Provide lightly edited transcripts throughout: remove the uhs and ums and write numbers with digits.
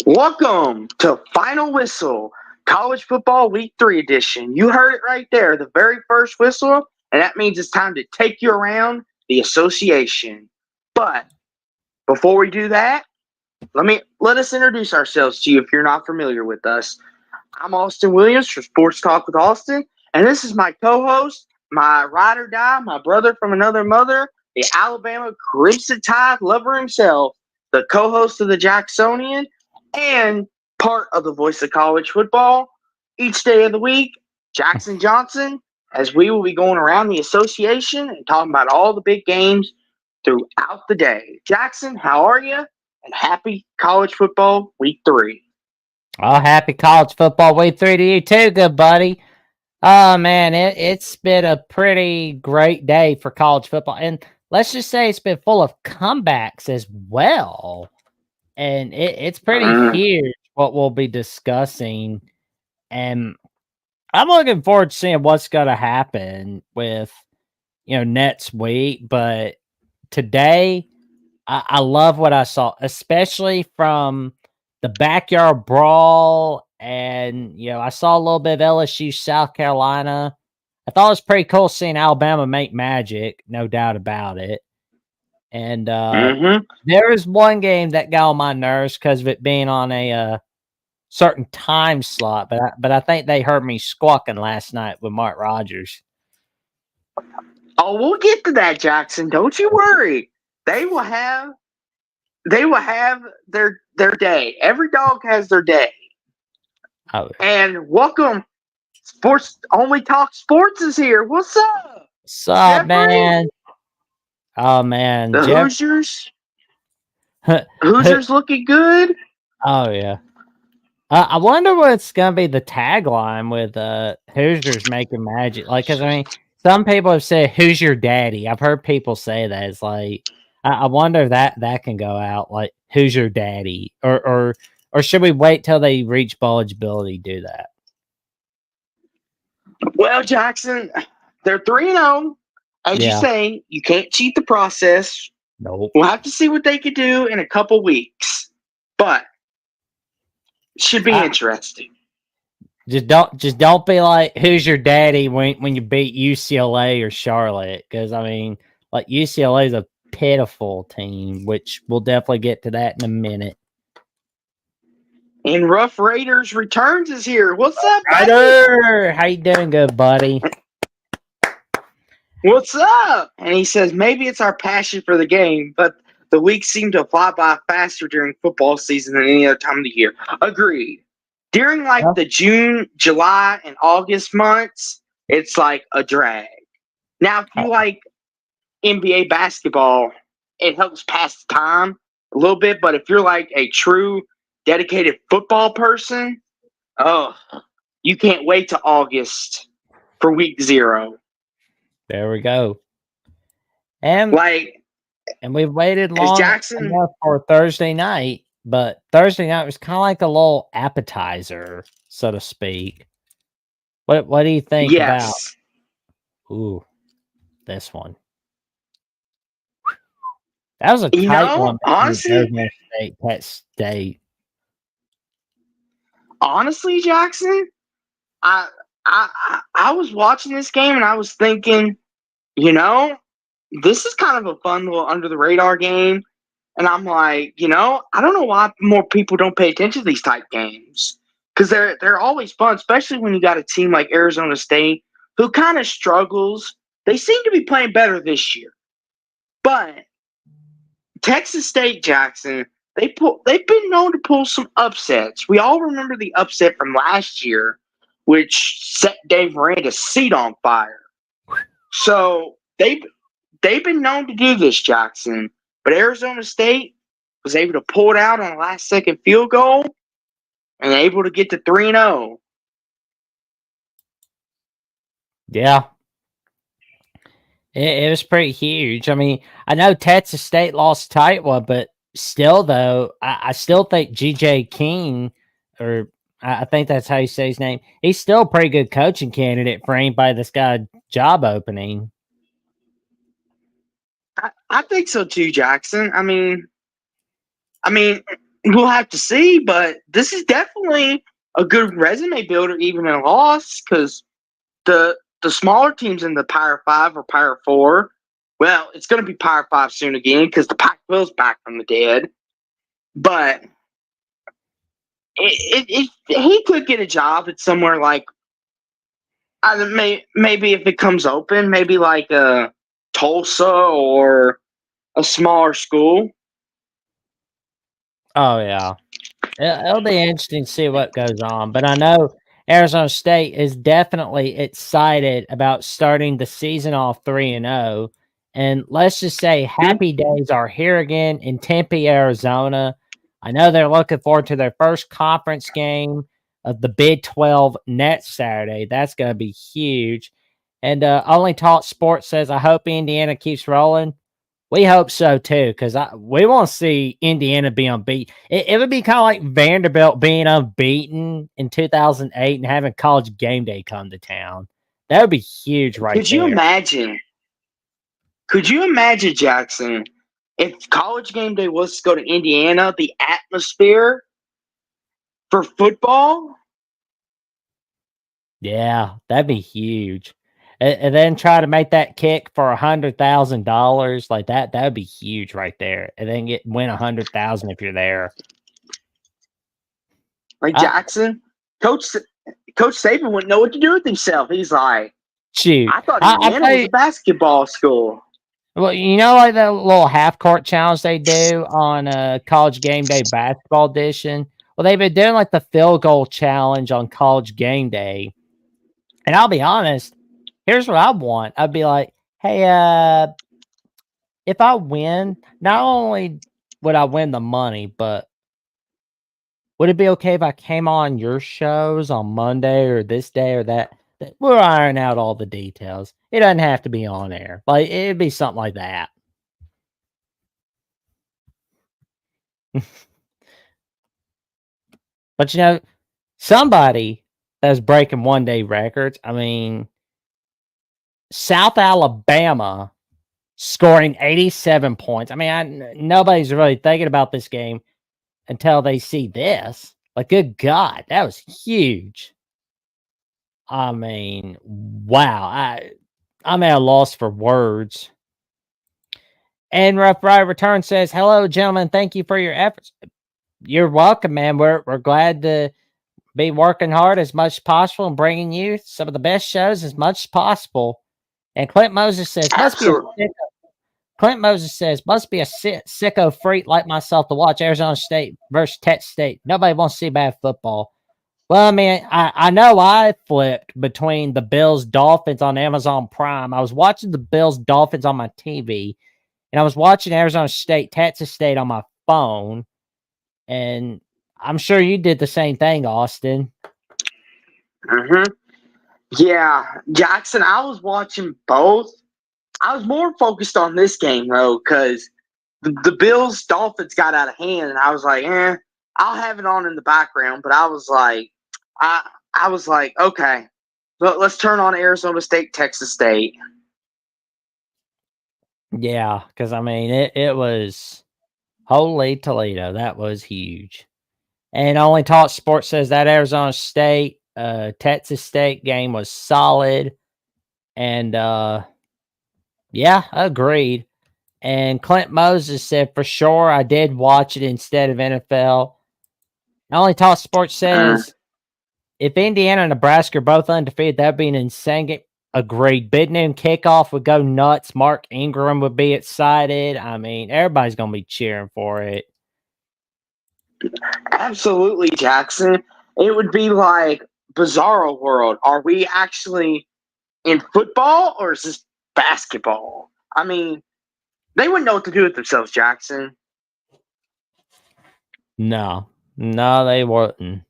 Welcome to Final Whistle, College Football Week 3 edition. You heard it right there, the very first whistle, and that means it's time to take you around the association. But before we do that, let us introduce ourselves to you if you're not familiar with us. I'm Austin Williams for Sports Talk with Austin, and this is my co-host, my ride or die, my brother from another mother, the Alabama Crimson Tide lover himself, the co-host of the Jacksonian, and part of the voice of college football each day of the week, Jackson Johnson, as we will be going around the association and talking about all the big games throughout the day. Jackson, how are you? And happy college football week 3. Oh, happy college football week 3 to you too, good buddy. Oh man, it's been a pretty great day for college football, and let's just say it's been full of comebacks as well. And it's pretty huge what we'll be discussing, and I'm looking forward to seeing what's going to happen with next week. But today, I love what I saw, especially from the backyard brawl. And, I saw a little bit of LSU, South Carolina. I thought it was pretty cool seeing Alabama make magic, no doubt about it. And there is one game that got on my nerves because of it being on a certain time slot. But I think they heard me squawking last night with Mark Rogers. Oh, we'll get to that, Jackson. Don't you worry. They will have their day. Every dog has their day. Oh. And welcome, Sports Only Talk Sports is here. What's up? What's up, man? Oh man, the Hoosiers. Hoosiers looking good. Oh yeah. I wonder what's gonna be the tagline with Hoosiers making magic. Like, cause I mean, some people have said, "Who's your daddy?" I've heard people say that. It's like, I wonder if that can go out. Like, "Who's your daddy?" Or should we wait till they reach bowl eligibility to do that? Well, Jackson, they're 3-0. As you say, you can't cheat the process. Nope. We'll have to see what they could do in a couple weeks, but it should be interesting. Just don't be like, "Who's your daddy?" when you beat UCLA or Charlotte, because I mean, like, UCLA is a pitiful team, which we'll definitely get to that in a minute. And Rough Raiders Returns is here. What's up, Ryder? How you doing, good buddy? What's up? And he says, maybe it's our passion for the game, but the weeks seem to fly by faster during football season than any other time of the year. Agreed. During the June, July, and August months, it's like a drag. Now, if you like NBA basketball, it helps pass the time a little bit, but if you're like a true dedicated football person, you can't wait to August for week 0. There we go. And we've waited long enough for Thursday night, but Thursday night was kind of like a little appetizer, so to speak. What do you think about? Ooh, this one. That was a tight one. Honestly, Penn State. Honestly, Jackson, I was watching this game and I was thinking, this is kind of a fun little under the radar game. And I'm like, I don't know why more people don't pay attention to these type games, because they're always fun, especially when you got a team like Arizona State who kind of struggles. They seem to be playing better this year, but Texas State, Jackson, they've been known to pull some upsets. We all remember the upset from last year, which set Dave Miranda's seat on fire. So they've been known to do this, Jackson. But Arizona State was able to pull it out on a last-second field goal and able to get to 3-0. Yeah. It was pretty huge. I mean, I know Texas State lost a tight one, but still, though, I still think G.J. King, or I think that's how you say his name, he's still a pretty good coaching candidate for anybody that's got a job opening. I think so too, Jackson. I mean, we'll have to see, but this is definitely a good resume builder, even in a loss, because the smaller teams in the Power Five or Power Four, well, it's going to be Power Five soon again because the Pac-12's back from the dead. But he could get a job at somewhere like, maybe if it comes open, maybe like Tulsa or a smaller school. Oh yeah, it'll be interesting to see what goes on. But I know Arizona State is definitely excited about starting the season off 3-0. And let's just say happy days are here again in Tempe, Arizona. I know they're looking forward to their first conference game of the Big 12 next Saturday. That's going to be huge. And Only Talk Sports says, I hope Indiana keeps rolling. We hope so too, because we want to see Indiana be unbeaten. It would be kind of like Vanderbilt being unbeaten in 2008 and having College Game Day come to town. That would be huge, right Could you imagine? Could you imagine, Jackson, if College Game Day was to go to Indiana, the atmosphere for football? Yeah, that'd be huge. And then try to make that kick for $100,000 like that. That would be huge right there. And then win 100,000 if you're there. Like Jackson, Coach Saban wouldn't know what to do with himself. He's like, shoot, I thought Indiana was a basketball school. Well, you know, like that little half court challenge they do on College Game Day basketball edition. Well, they've been doing like the field goal challenge on College Game Day. And I'll be honest, here's what I want. I'd be like, hey, if I win, not only would I win the money, but would it be okay if I came on your shows on Monday or this day or that? We'll iron out all the details. It doesn't have to be on air. Like, it'd be something like that. But, you know, somebody that's breaking one-day records, I mean, South Alabama scoring 87 points. I mean, nobody's really thinking about this game until they see this. Like, good God, that was huge. I mean, wow. I'm at a loss for words. And Rough Rider Return says, hello, gentlemen. Thank you for your efforts. You're welcome, man. We're glad to be working hard as much as possible and bringing you some of the best shows as much as possible. And Clint Moses says, must be a sicko freak like myself to watch Arizona State versus Texas State. Nobody wants to see bad football. Well, I mean, I know I flipped between the Bills Dolphins on Amazon Prime. I was watching the Bills Dolphins on my TV, and I was watching Arizona State, Texas State on my phone. And I'm sure you did the same thing, Austin. Mm-hmm. Yeah, Jackson, I was watching both. I was more focused on this game, though, because the Bills Dolphins got out of hand, and I was like, I'll have it on in the background. But I was like, I was like, okay, let's turn on Arizona State, Texas State. Yeah, because I mean, it was holy Toledo. That was huge. And Only Talk Sports says that Arizona State, Texas State game was solid. And yeah, agreed. And Clint Moses said, for sure, I did watch it instead of NFL. Only Talk Sports says, if Indiana and Nebraska are both undefeated, that'd be an insane game. Agreed. Big noon kickoff would go nuts. Mark Ingram would be excited. I mean, everybody's going to be cheering for it. Absolutely, Jackson. It would be like Bizarro World. Are we actually in football or is this basketball? I mean, they wouldn't know what to do with themselves, Jackson. No, they wouldn't.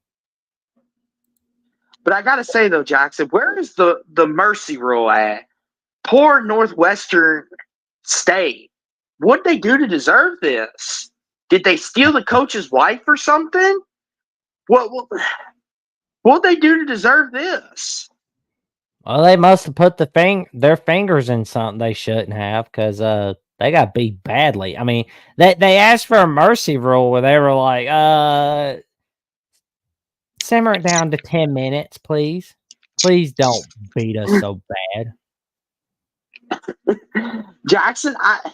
But I gotta say though, Jackson, where is the mercy rule at? Poor Northwestern State. What'd they do to deserve this? Did they steal the coach's wife or something? What'd they do to deserve this? Well, they must have put their fingers in something they shouldn't have, because They got beat badly. I mean, they asked for a mercy rule where they were like, simmer it down to 10 minutes, please. Please don't beat us so bad. Jackson, I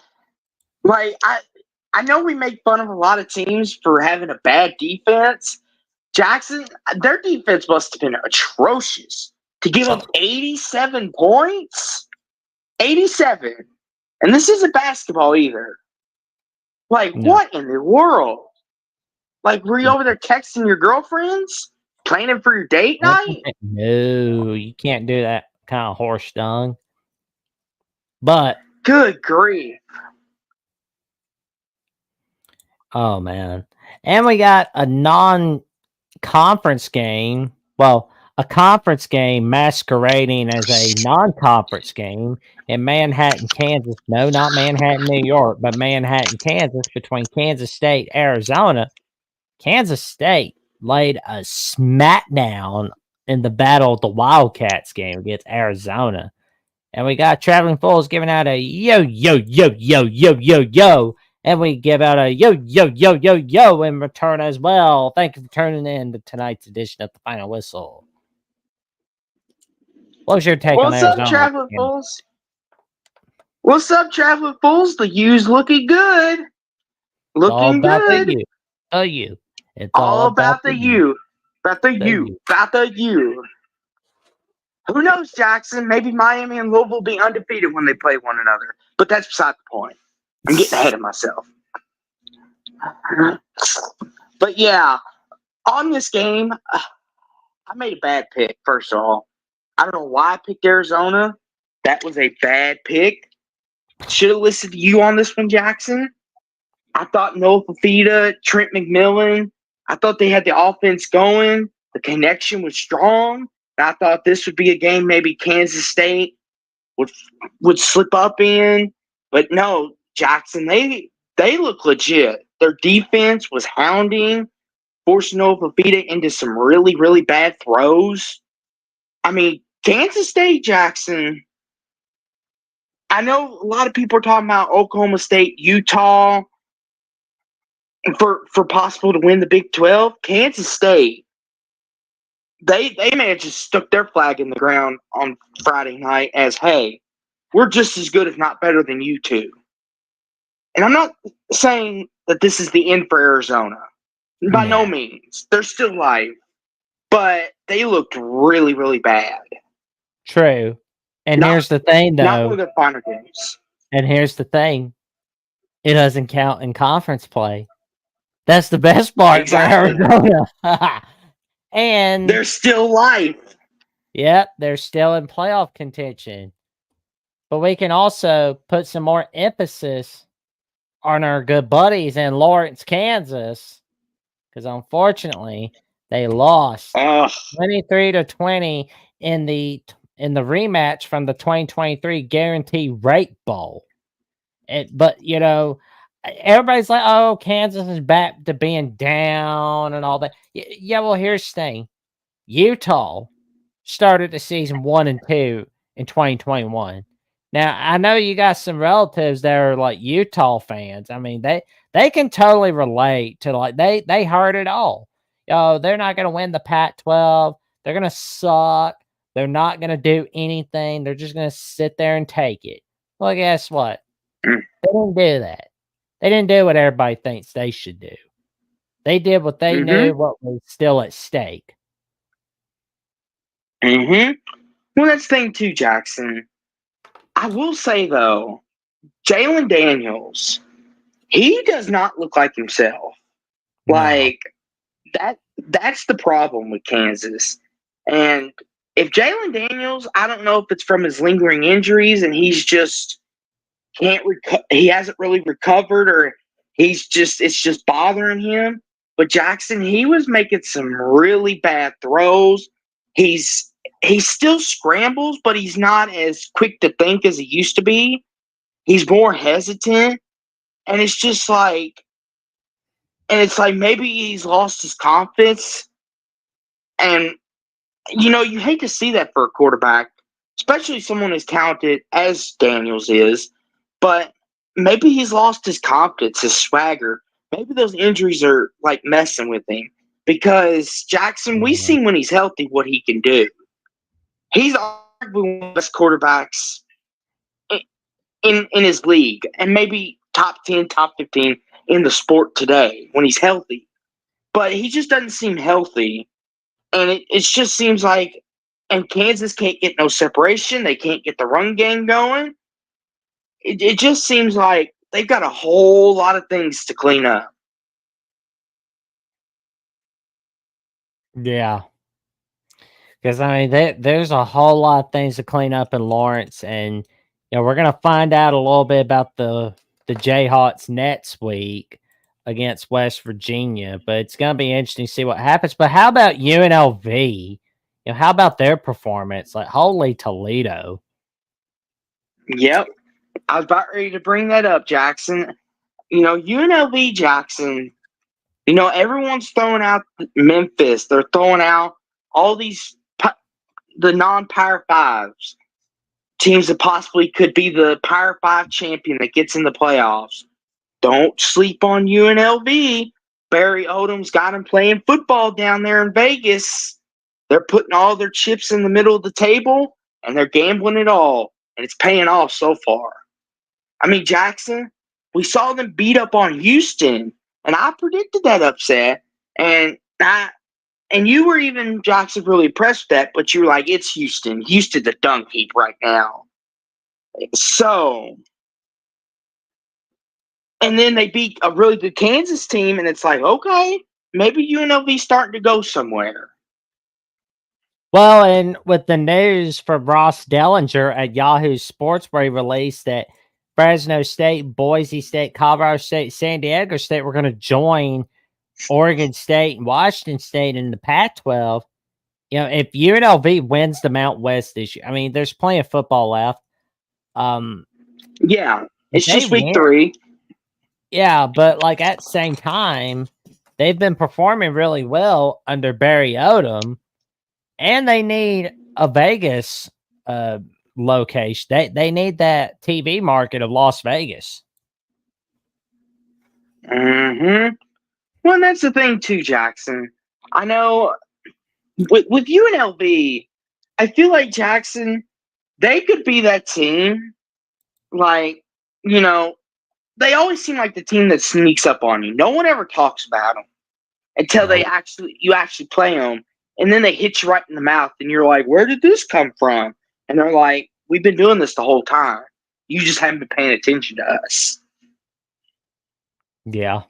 know we make fun of a lot of teams for having a bad defense. Jackson, their defense must have been atrocious to give up 87 points. 87. And this isn't basketball either. Like, No. what in the world? Like, were you over there texting your girlfriends? Planning for your date night? No, you can't do that kind of horse dung. But Good grief. oh man. And we got a non-conference game. Well, a conference game masquerading as a non-conference game in Manhattan, Kansas. No, not Manhattan, New York, but Manhattan, Kansas, between Kansas State, Arizona. Kansas State laid a smackdown in the Battle of the Wildcats game against Arizona. And we got Traveling Fools giving out a yo, yo, yo, yo, yo, yo, yo. And we give out a yo, yo, yo, yo, yo in return as well. Thank you for tuning in to tonight's edition of the Final Whistle. What's your take on What's Arizona? up, Traveling Fools? What's up, Traveling Fools? The U's looking good. Looking good. You. It's all about the U. About the U. About the U. Who knows, Jackson? Maybe Miami and Louisville will be undefeated when they play one another. But that's beside the point. I'm getting ahead of myself. But yeah, on this game, I made a bad pick, first of all. I don't know why I picked Arizona. That was a bad pick. Should have listened to you on this one, Jackson. I thought Noah Fafita, Trent McMillan, I thought they had the offense going. The connection was strong. I thought this would be a game maybe Kansas State would slip up in. But no, Jackson, they look legit. Their defense was hounding, forcing Noah Fafita into some really, really bad throws. I mean, Kansas State, Jackson, I know a lot of people are talking about Oklahoma State, Utah for possible to win the Big 12. Kansas State, they may have just stuck their flag in the ground on Friday night as, hey, we're just as good, if not better, than you two. And I'm not saying that this is the end for Arizona. By no means. They're still live. But they looked really, really bad. True. And here's the thing, though. Not one of their final games. And here's the thing. It doesn't count in conference play. That's the best part for Arizona. And they're still live. Yep, they're still in playoff contention. But we can also put some more emphasis on our good buddies in Lawrence, Kansas. Because unfortunately, they lost 23-20 in the rematch from the 2023 Guarantee Rate Bowl. But, you know, everybody's like, oh, Kansas is back to being down and all that. Yeah, well, here's the thing. Utah started the season 1-2 in 2021. Now, I know you got some relatives that are like Utah fans. I mean, they can totally relate to, like, they heard it all. They're not going to win the Pac-12. They're going to suck. They're not going to do anything. They're just going to sit there and take it. Well, guess what? They didn't do that. They didn't do what everybody thinks they should do. They did what they knew what was still at stake. Well, that's the thing too, Jackson. I will say, though, Jalen Daniels, he does not look like himself. No. Like, that's the problem with Kansas. And if Jalen Daniels, I don't know if it's from his lingering injuries and he's just he hasn't really recovered, or it's just bothering him. But Jackson, he was making some really bad throws. He still scrambles, but he's not as quick to think as he used to be. He's more hesitant. And it's just like, maybe he's lost his confidence. And, you know, you hate to see that for a quarterback, especially someone as talented as Daniels is. But maybe he's lost his confidence, his swagger. Maybe those injuries are like messing with him. Because Jackson, we've Mhm. seen when he's healthy what he can do. He's arguably one of the best quarterbacks in his league, and maybe top 10, top 15 in the sport today when he's healthy. But he just doesn't seem healthy. And it just seems like, and Kansas can't get no separation. They can't get the run game going. It just seems like they've got a whole lot of things to clean up. Yeah. Because I mean, there's a whole lot of things to clean up in Lawrence, and we're gonna find out a little bit about the Jayhawks next week against West Virginia. But it's gonna be interesting to see what happens. But how about UNLV? How about their performance? Like, holy Toledo! Yep. I was about ready to bring that up, Jackson. UNLV, Jackson, everyone's throwing out Memphis. They're throwing out all the non-Power Fives teams that possibly could be the Power Five champion that gets in the playoffs. Don't sleep on UNLV. Barry Odom's got them playing football down there in Vegas. They're putting all their chips in the middle of the table, and they're gambling it all, and it's paying off so far. I mean, Jackson, we saw them beat up on Houston, and I predicted that upset, and you were even, Jackson, really impressed with that, but you were like, it's Houston. Houston's a dung heap right now. So, and then they beat a really good Kansas team, and it's like, okay, maybe UNLV's starting to go somewhere. Well, and with the news from Ross Dellinger at Yahoo Sports, where he released that Fresno State, Boise State, Colorado State, San Diego State were going to join Oregon State and Washington State in the Pac-12. If UNLV wins the Mount West this year, I mean, there's plenty of football left. Yeah, it's just week win. 3. Yeah, but like at the same time, they've been performing really well under Barry Odom, and they need a Vegas location. They need that TV market of Las Vegas. Mm-hmm. Well, that's the thing too, Jackson. I know with UNLV, I feel like Jackson, they could be that team. Like, they always seem like the team that sneaks up on you. No one ever talks about them until you actually play them, and then they hit you right in the mouth, and you're like, "Where did this come from?" And they're like, "We've been doing this the whole time. You just haven't been paying attention to us." Yeah.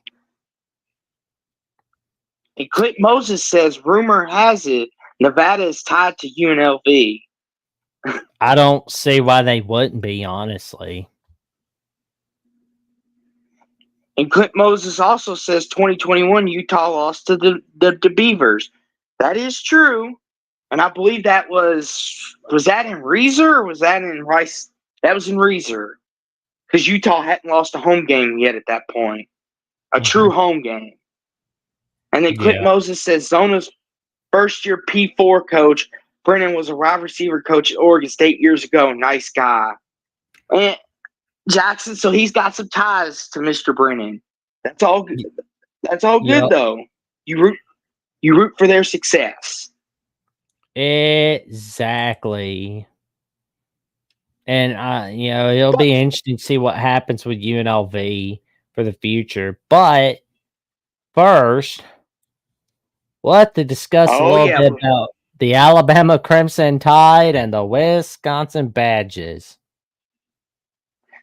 And Clint Moses says, rumor has it Nevada is tied to UNLV. I don't see why they wouldn't be, honestly. And Clint Moses also says 2021 Utah lost to the Beavers. That is true. And I believe that was that in Reeser or was that in Rice? That was in Reeser. Because Utah hadn't lost a home game yet at that point. A true home game. And then Clint Moses says Zona's first year P4 coach, Brennan, was a wide receiver coach at Oregon State years ago. Nice guy. And Jackson, so he's got some ties to Mr. Brennan. That's all good. That's all good though. You root for their success. Exactly. And it'll be interesting to see what happens with UNLV for the future. But first, we'll have to discuss a little bit about the Alabama Crimson Tide and the Wisconsin Badgers.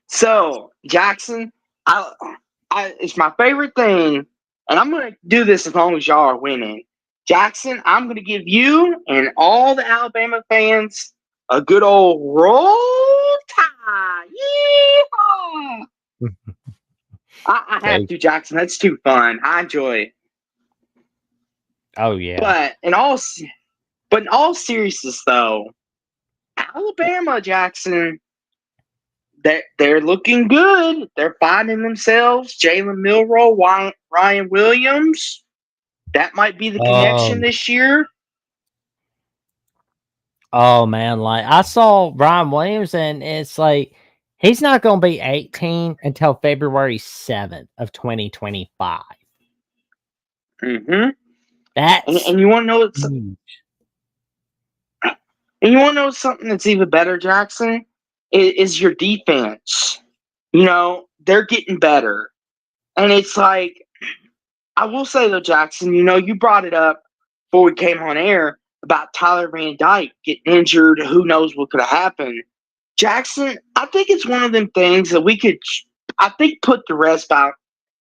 So, Jackson, it's my favorite thing, and I'm going to do this as long as y'all are winning. Jackson, I'm going to give you and all the Alabama fans a good old roll tide. Yeehaw! I have to, Jackson. That's too fun. I enjoy it. Oh, yeah. But in all seriousness, though, Alabama, Jackson, they're looking good. They're finding themselves. Jalen Milroe, Ryan Williams. That might be the connection this year. Oh man, like I saw Ryan Williams, and it's like He's not going to be 18 until February 7th of 2025. Mm-hmm. That's And you want to know huge. and you want to know something that's even better, Jackson? Is your defense. They're getting better. And it's like, I will say though, Jackson, you brought it up before we came on air about Tyler Van Dyke getting injured. Who knows what could have happened? Jackson, I think it's one of them things that we could, I think, put to rest about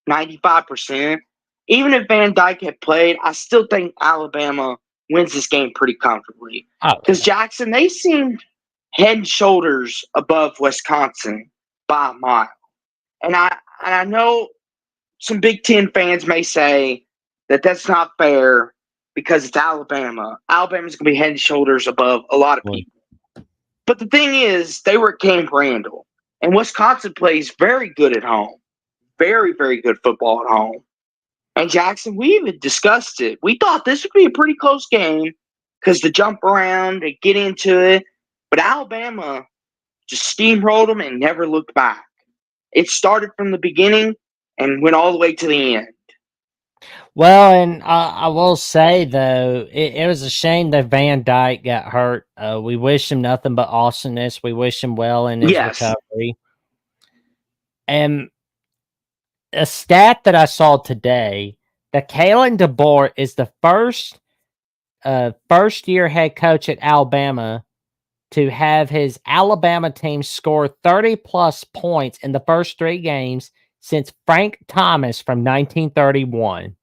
95%. Even if Van Dyke had played, I still think Alabama wins this game pretty comfortably. Oh, Because yeah. Jackson, they seemed head and shoulders above Wisconsin by a mile. And I know some Big Ten fans may say that that's not fair because it's Alabama. Alabama's going to be head and shoulders above a lot of people. But the thing is, they were at Camp Randall, and Wisconsin plays very good at home. Very, very good football at home. And Jackson, we even discussed it. We thought this would be a pretty close game because to jump around and get into it. But Alabama just steamrolled them and never looked back. It started from the beginning and went all the way to the end. Well, and I will say though, it was a shame that Van Dyke got hurt. We wish him nothing but awesomeness. We wish him well in his Yes. recovery. And a stat that I saw today that Kalen DeBoer is the first year head coach at Alabama to have his Alabama team score 30 plus points in the first 3 games since Frank Thomas from 1931.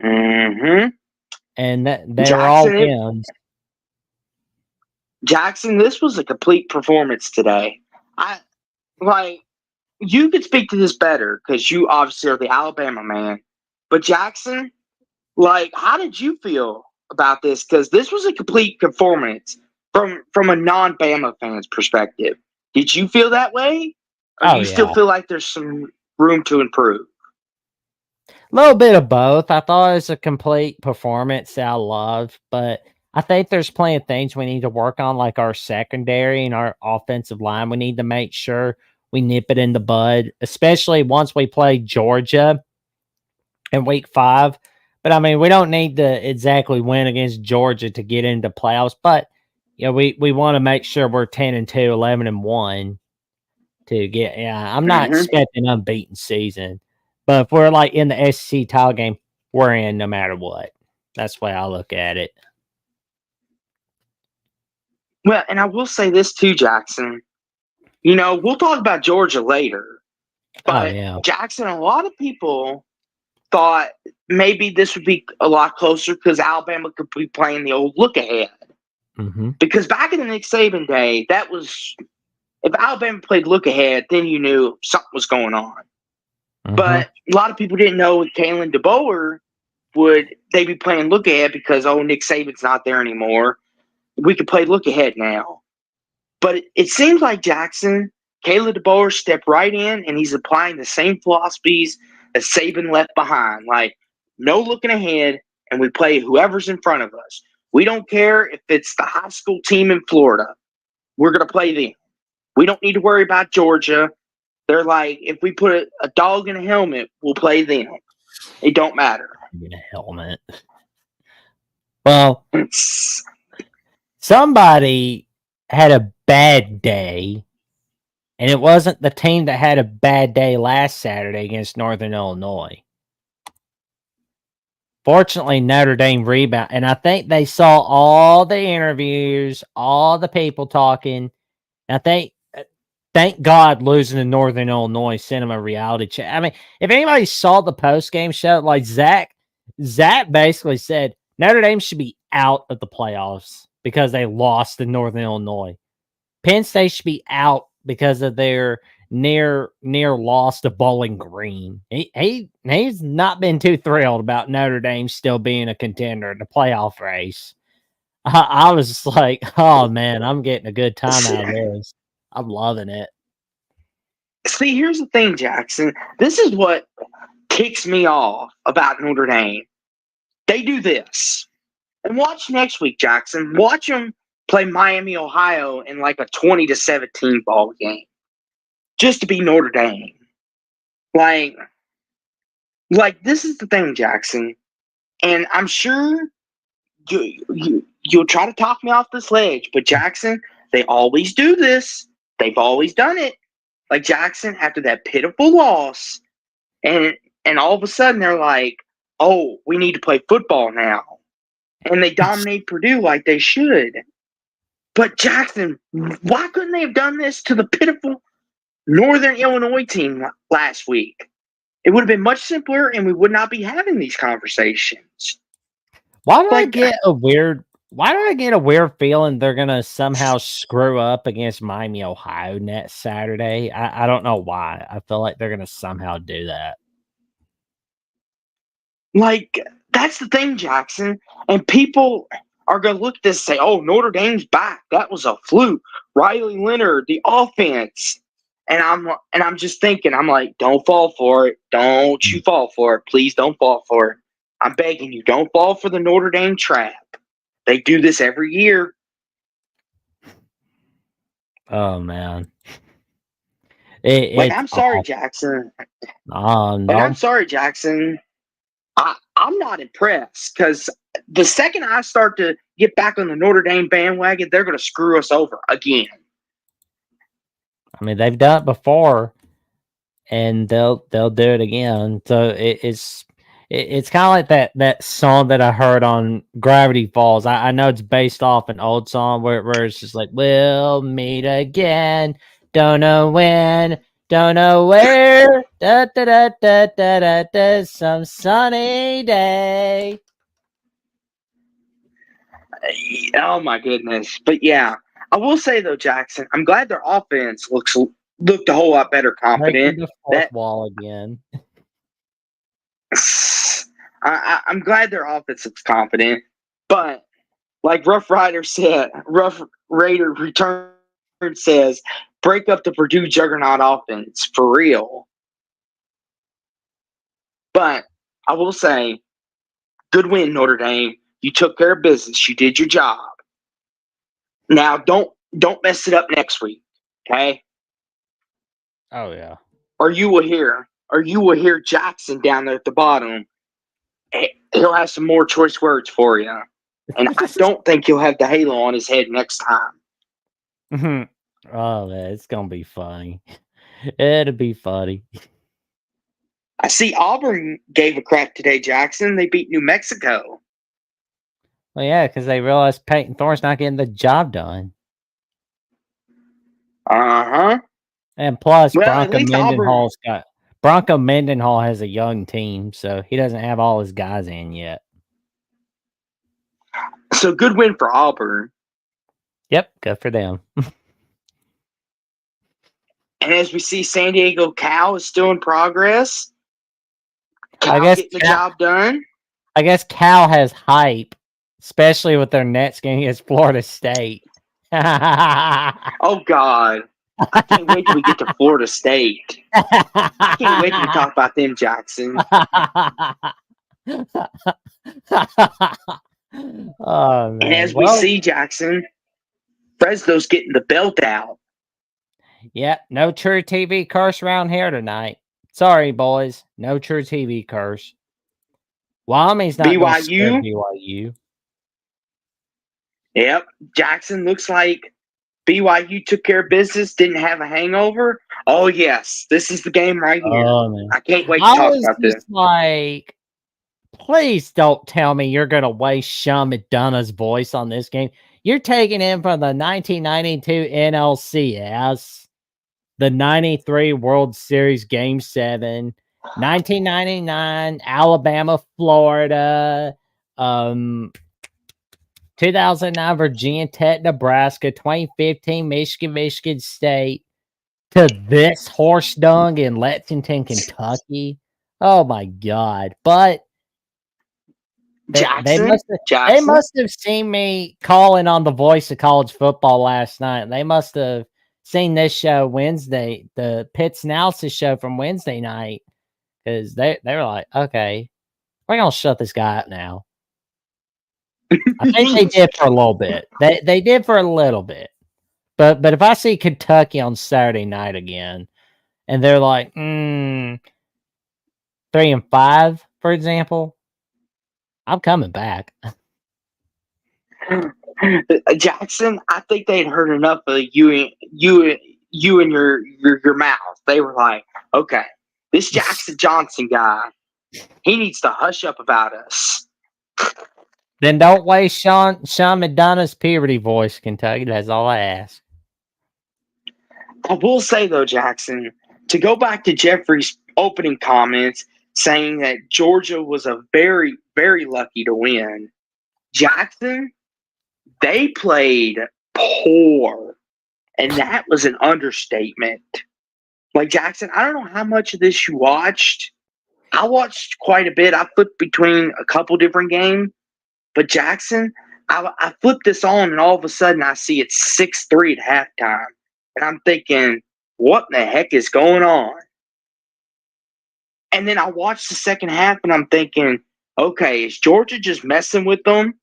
Mm-hmm. And they were all wins. Jackson, this was a complete performance today. You could speak to this better because you obviously are the Alabama man. But Jackson, how did you feel about this? Because this was a complete performance from a non-Bama fan's perspective. Did you feel that way? Or do you still feel like there's some room to improve? A little bit of both. I thought it was a complete performance that I loved, but I think there's plenty of things we need to work on, like our secondary and our offensive line. We need to make sure we nip it in the bud, especially once we play Georgia in week 5. But I mean, we don't need to exactly win against Georgia to get into playoffs, but we want to make sure we're 10-2, 11-1 to get. Yeah, I'm not expecting an unbeaten season, but if we're like in the SEC title game, we're in no matter what. That's the way I look at it. Well, and I will say this too, Jackson. We'll talk about Georgia later. But Jackson, a lot of people thought maybe this would be a lot closer because Alabama could be playing the old look ahead. Mm-hmm. Because back in the Nick Saban day, that was if Alabama played look ahead, then you knew something was going on. Mm-hmm. But a lot of people didn't know with Kalen DeBoer would they be playing look ahead because Nick Saban's not there anymore. We could play look ahead now. But it seems like Jackson, Kalen DeBoer stepped right in and he's applying the same philosophies that Saban left behind. Like, no looking ahead, and we play whoever's in front of us. We don't care if it's the high school team in Florida. We're going to play them. We don't need to worry about Georgia. They're like, if we put a dog in a helmet, we'll play them. It don't matter. In a helmet. Well, somebody had a bad day, and it wasn't the team that had a bad day last Saturday against Northern Illinois. Fortunately, Notre Dame rebound, and I think they saw all the interviews, all the people talking. I think, thank God, losing to Northern Illinois sent them a reality check. I mean, if anybody saw the post-game show, like Zach basically said Notre Dame should be out of the playoffs because they lost to Northern Illinois. Penn State should be out because of their near loss to Bowling Green. He's not been too thrilled about Notre Dame still being a contender in the playoff race. I was just like, oh man, I'm getting a good time out of this. I'm loving it. See, here's the thing, Jackson. This is what ticks me off about Notre Dame. They do this. And watch next week, Jackson. Watch them play Miami, Ohio in like a 20-17 ball game just to be Notre Dame. Like this is the thing, Jackson. And I'm sure you'll try to talk me off this ledge, but Jackson, they always do this. They've always done it. Like Jackson, after that pitiful loss, and all of a sudden they're like, "Oh, we need to play football now," and they dominate Purdue like they should. But Jackson, why couldn't they have done this to the pitiful Northern Illinois team last week? It would have been much simpler, and we would not be having these conversations. Why do I get a weird feeling they're gonna somehow screw up against Miami, Ohio next Saturday? I don't know why. I feel like they're gonna somehow do that. Like, that's the thing, Jackson. And people are gonna look at this and say, "Oh, Notre Dame's back. That was a fluke. Riley Leonard, the offense." And I'm just thinking, I'm like, don't fall for it. Don't you fall for it. Please don't fall for it. I'm begging you, don't fall for the Notre Dame trap. They do this every year. Oh man. I'm sorry, Jackson. Oh no. I'm sorry, Jackson. I'm not impressed because the second I start to get back on the Notre Dame bandwagon, they're going to screw us over again. I mean, they've done it before, and they'll do it again. So it's kind of like that song that I heard on Gravity Falls. I know it's based off an old song where it's just like, "We'll meet again, don't know when, don't know where, da da da da da da da, some sunny day." Oh my goodness! But yeah, I will say though, Jackson, I'm glad their offense looked a whole lot better, confident. The fourth wall again. I'm glad their offense looks confident, but like Rough Raider Return says, break up the Purdue juggernaut offense for real. But I will say, good win, Notre Dame. You took care of business. You did your job. Now don't mess it up next week, okay? Oh yeah. Or you will hear Jackson down there at the bottom. He'll have some more choice words for you. And I don't think he'll have the halo on his head next time. Oh man, it's gonna be funny. It'll be funny. I see Auburn gave a crap today, Jackson. They beat New Mexico. Well, yeah, because they realized Peyton Thorne's not getting the job done. Uh-huh. And plus, Bronco Mendenhall has a young team, so he doesn't have all his guys in yet. So good win for Auburn. Yep, good for them. And as we see, San Diego Cal is still in progress. Cal getting the job done. I guess Cal has hype, especially with their next game against Florida State. Oh God. I can't wait till we get to Florida State. I can't wait to talk about them, Jackson. Oh, man. And as we see, Jackson, Fresno's getting the belt out. Yep, no True TV curse around here tonight. Sorry, boys, no True TV curse. Wyoming's not BYU. Yep, Jackson looks like BYU took care of business, didn't have a hangover. Oh yes, this is the game right here. Oh, I can't wait to talk about this. Like, please don't tell me you're gonna waste Sean McDonough's voice on this game. You're taking him from the 1992 NLCS, the 93 World Series Game 7, 1999 Alabama, Florida, 2009 Virginia Tech, Nebraska, 2015 Michigan State, to this horse dung in Lexington, Kentucky. Oh my God. But they must have seen me calling on the voice of college football last night. They must have seen this show Wednesday, the Pitts Analysis show from Wednesday night, because they were like, okay, we're gonna shut this guy up now. I think they did for a little bit. They did for a little bit. But if I see Kentucky on Saturday night again, and they're like 3-5, for example, I'm coming back. Jackson, I think they'd heard enough of you and your mouth. They were like, okay, this Jackson Johnson guy, he needs to hush up about us. Then don't waste Sean McDonough's puberty voice, Kentucky. That's all I ask. I will say though, Jackson, to go back to Jeffrey's opening comments saying that Georgia was a very, very lucky to win. Jackson, they played poor, and that was an understatement. Like, Jackson, I don't know how much of this you watched. I watched quite a bit. I flipped between a couple different games. But, Jackson, I flipped this on, and all of a sudden I see it's 6-3 at halftime. And I'm thinking, what in the heck is going on? And then I watched the second half, and I'm thinking, okay, is Georgia just messing with them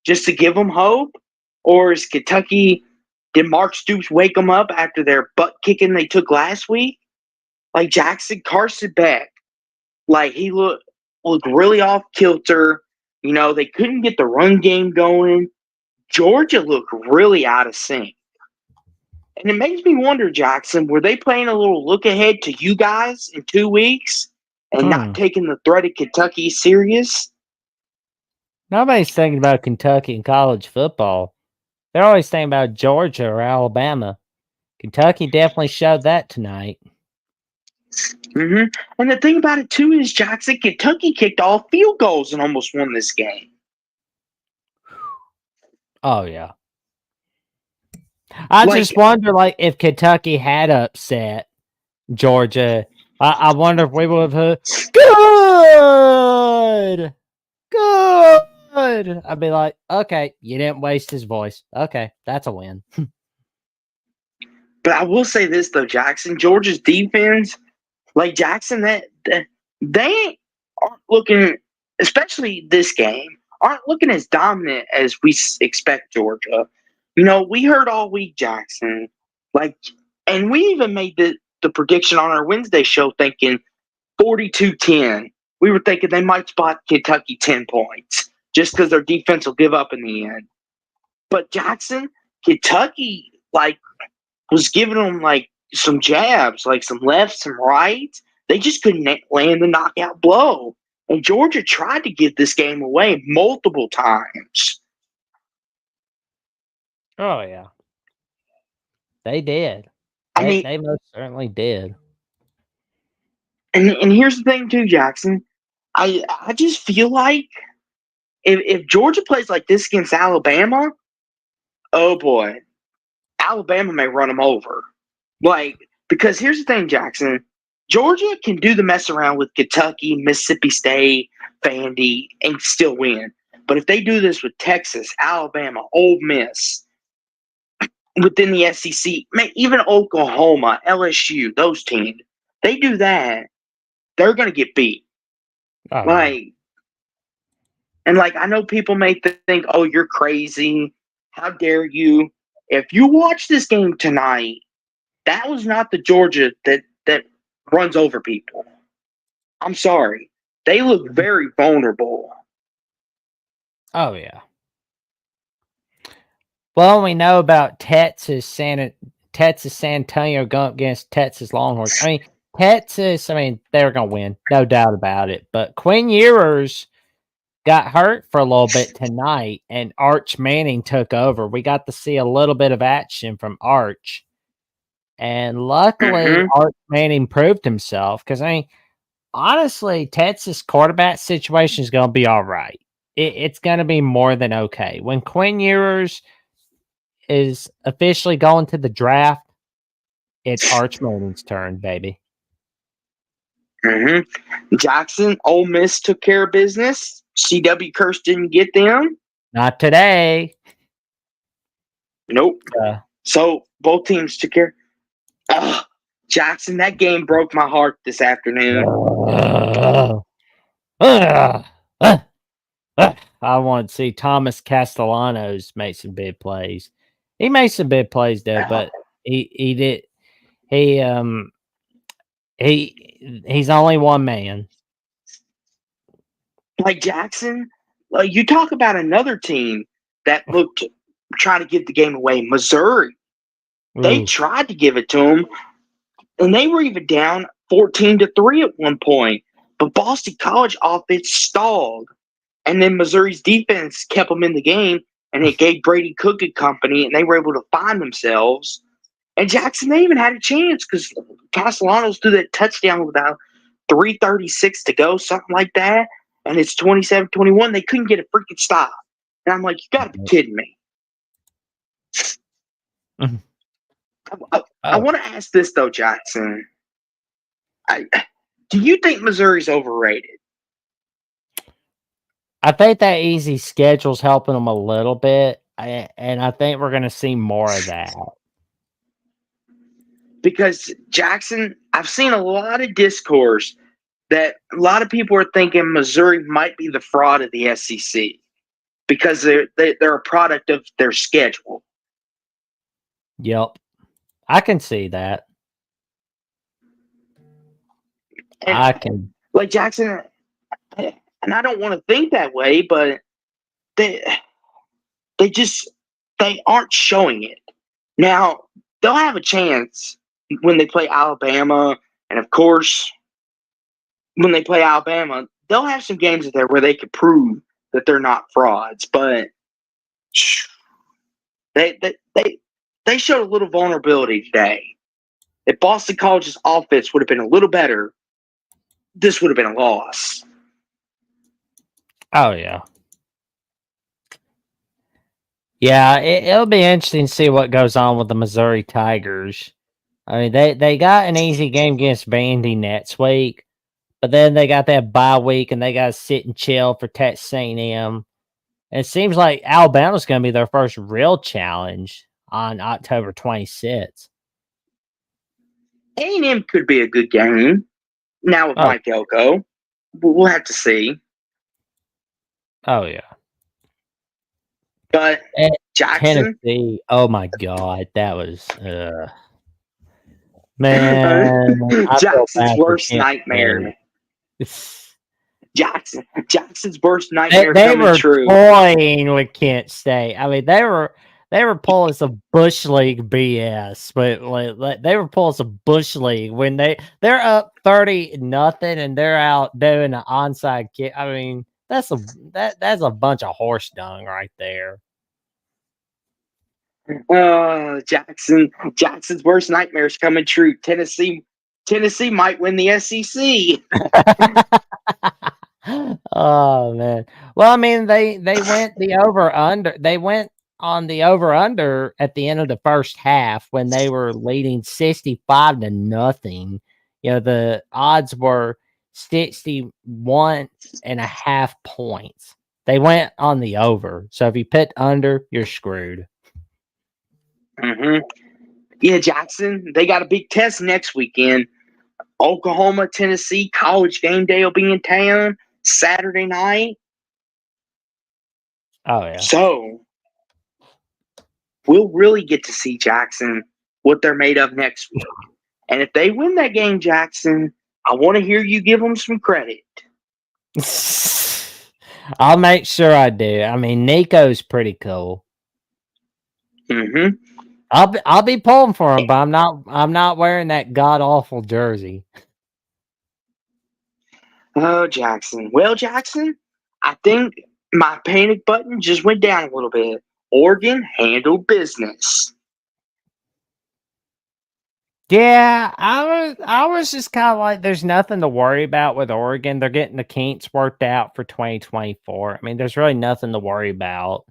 just to give them hope? Or is Kentucky, did Mark Stoops wake them up after their butt kicking they took last week? Like Jackson, Carson Beck, like he looked really off kilter. You know, they couldn't get the run game going. Georgia looked really out of sync. And it makes me wonder, Jackson, were they playing a little look ahead to you guys in 2 weeks and not taking the threat of Kentucky serious? Nobody's thinking about Kentucky in college football. They're always thinking about Georgia or Alabama. Kentucky definitely showed that tonight. Mm-hmm. And the thing about it, too, is, Jackson, Kentucky kicked all field goals and almost won this game. Oh, yeah. I just wonder, like, if Kentucky had upset Georgia, I wonder if we would have good. I'd be like, okay, you didn't waste his voice. Okay, that's a win. But I will say this, though, Jackson, Georgia's defense, like Jackson, that they aren't looking, especially this game, aren't looking as dominant as we expect Georgia. You know, we heard all week, Jackson, like, and we even made the prediction on our Wednesday show thinking 42-10. We were thinking they might spot Kentucky 10 points just because their defense will give up in the end. But Jackson, Kentucky, like, was giving them, like, some jabs, like some lefts, some rights. They just couldn't land the knockout blow. And Georgia tried to give this game away multiple times. Oh, yeah. They did. They most certainly did. And here's the thing, too, Jackson. I just feel like if Georgia plays like this against Alabama, oh, boy, Alabama may run them over. Like, because here's the thing, Jackson. Georgia can do the mess around with Kentucky, Mississippi State, Vandy, and still win. But if they do this with Texas, Alabama, Ole Miss, within the SEC, even Oklahoma, LSU, those teams, they do that, they're going to get beat. Oh, like, and like, I know people may think, oh, you're crazy. How dare you? If you watch this game tonight, that was not the Georgia that runs over people. I'm sorry. They look very vulnerable. Oh, yeah. Well, we know about Texas San Antonio going up against Texas Longhorns. I mean, Texas, they were going to win. No doubt about it. But Quinn Ewers got hurt for a little bit tonight, and Arch Manning took over. We got to see a little bit of action from Arch. And luckily, Arch Manning proved himself because, honestly, Texas quarterback situation is going to be all right. It's going to be more than okay. When Quinn Ewers is officially going to the draft, it's Arch Manning's turn, baby. Jackson, Ole Miss took care of business. CW Curse didn't get them. Not today. Nope. So both teams took care. Jackson, that game broke my heart this afternoon. I want to see Thomas Castellanos make some big plays. He made some big plays though, but he did he he's only one man. Like Jackson, like you talk about another team that looked trying to give the game away. Missouri, they Ooh. tried to give it to them, and they were even down 14-3 at one point. But Boston College offense stalled, and then Missouri's defense kept them in the game, and it gave Brady Cook and company, and they were able to find themselves. And Jackson, they even had a chance because Castellanos threw that touchdown with about 3:36 to go, something like that. And it's 27-21. They couldn't get a freaking stop. And I'm like, you got to be kidding me. I want to ask this, though, Jackson. Do you think Missouri's overrated? I think that easy schedule's helping them a little bit, and I think we're going to see more of that. Because, Jackson, I've seen a lot of discourse that a lot of people are thinking Missouri might be the fraud of the SEC because they're a product of their schedule. Yep. I can see that. And I can. Like Jackson, and I don't want to think that way, but they aren't showing it. Now, they'll have a chance when they play Alabama, and of course, when they play Alabama, they'll have some games there where they could prove that they're not frauds, but they showed a little vulnerability today. If Boston College's offense would have been a little better, this would have been a loss. Oh, yeah. Yeah, it'll be interesting to see what goes on with the Missouri Tigers. I mean, they got an easy game against Vandy next week, but then they got that bye week and they got to sit and chill for Texas A&M. And it seems like Alabama's going to be their first real challenge on October 26th. A&M could be a good game now with Mike Elko. We'll have to see. Oh, yeah. But Jackson, Tennessee, oh my God, that was man. Jackson's worst nightmare. Jackson's worst nightmare coming true. They were toying with Kent State. I mean, they were pulling some Bush League BS, but like they were pulling some Bush League when they're up 30-0 and they're out doing an onside kick. I mean, that's a bunch of horse dung right there. Jackson's worst nightmare is coming true. Tennessee might win the SEC. Oh man. Well, I mean, they went the over under. They went on the over under at the end of the first half when they were leading 65-0. You know, the odds were 61.5 points. They went on the over. So if you put under, you're screwed. Mm-hmm. Yeah, Jackson, they got a big test next weekend. Oklahoma, Tennessee, College game day will be in town Saturday night. Oh, yeah. So we'll really get to see, Jackson, what they're made of next week. And if they win that game, Jackson, I want to hear you give them some credit. I'll make sure I do. I mean, Nico's pretty cool. Mm-hmm. I'll be pulling for him, but I'm not wearing that god awful jersey. Oh, Jackson. Well, Jackson, I think my panic button just went down a little bit. Oregon handled business. Yeah, I was just kind of like, there's nothing to worry about with Oregon. They're getting the kinks worked out for 2024. I mean, there's really nothing to worry about.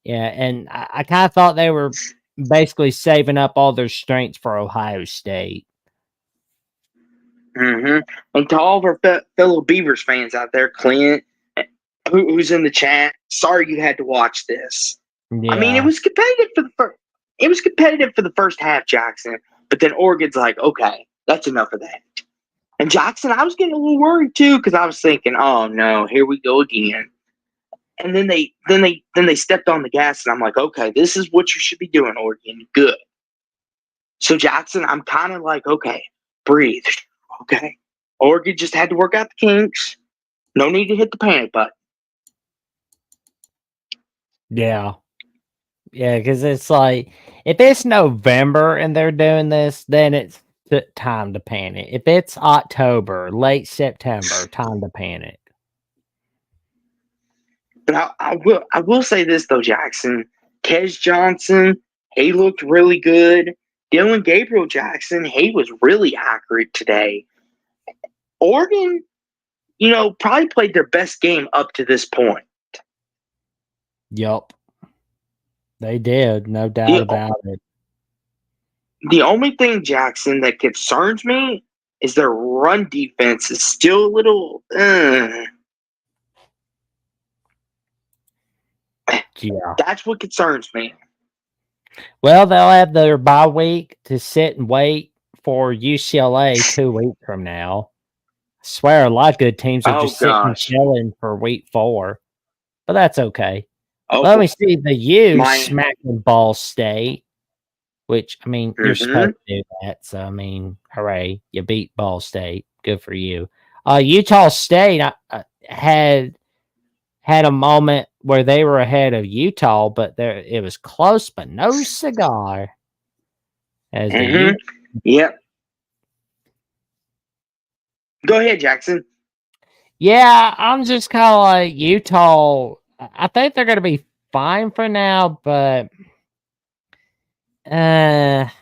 Yeah, and I kind of thought they were basically saving up all their strengths for Ohio State. Mm-hmm. And to all of our fellow Beavers fans out there, Clint, who's in the chat, sorry you had to watch this. Yeah. I mean, it was competitive for the first half, Jackson. But then Oregon's like, okay, that's enough of that. And Jackson, I was getting a little worried too because I was thinking, oh no, here we go again. And then they stepped on the gas, and I'm like, okay, this is what you should be doing, Oregon. Good. So Jackson, I'm kind of like, okay, breathe. Okay. Oregon just had to work out the kinks. No need to hit the panic button. Yeah. Yeah, because it's like, if it's November and they're doing this, then it's time to panic. If it's October, late September, time to panic. But I will say this though, Jackson. Kez Johnson, he looked really good. Dylan Gabriel Jackson, he was really accurate today. Oregon, probably played their best game up to this point. Yup. They did, no doubt The, about it. the only thing, Jackson, that concerns me is their run defense is still a little. Yeah. That's what concerns me. Well, they'll have their bye week to sit and wait for UCLA 2 weeks from now. I swear a lot of good teams are Oh just sitting and gosh. chilling for week 4. But that's okay. Oh, Let me see the U my- smacking Ball State, which, I mean, you're Mhm. supposed to do that. So, I mean, hooray. You beat Ball State. Good for you. Utah State had a moment where they were ahead of Utah, but it was close, but no cigar. As the Mhm. Yep. Go ahead, Jackson. Yeah, I'm just kind of like Utah. I think they're going to be fine for now, but I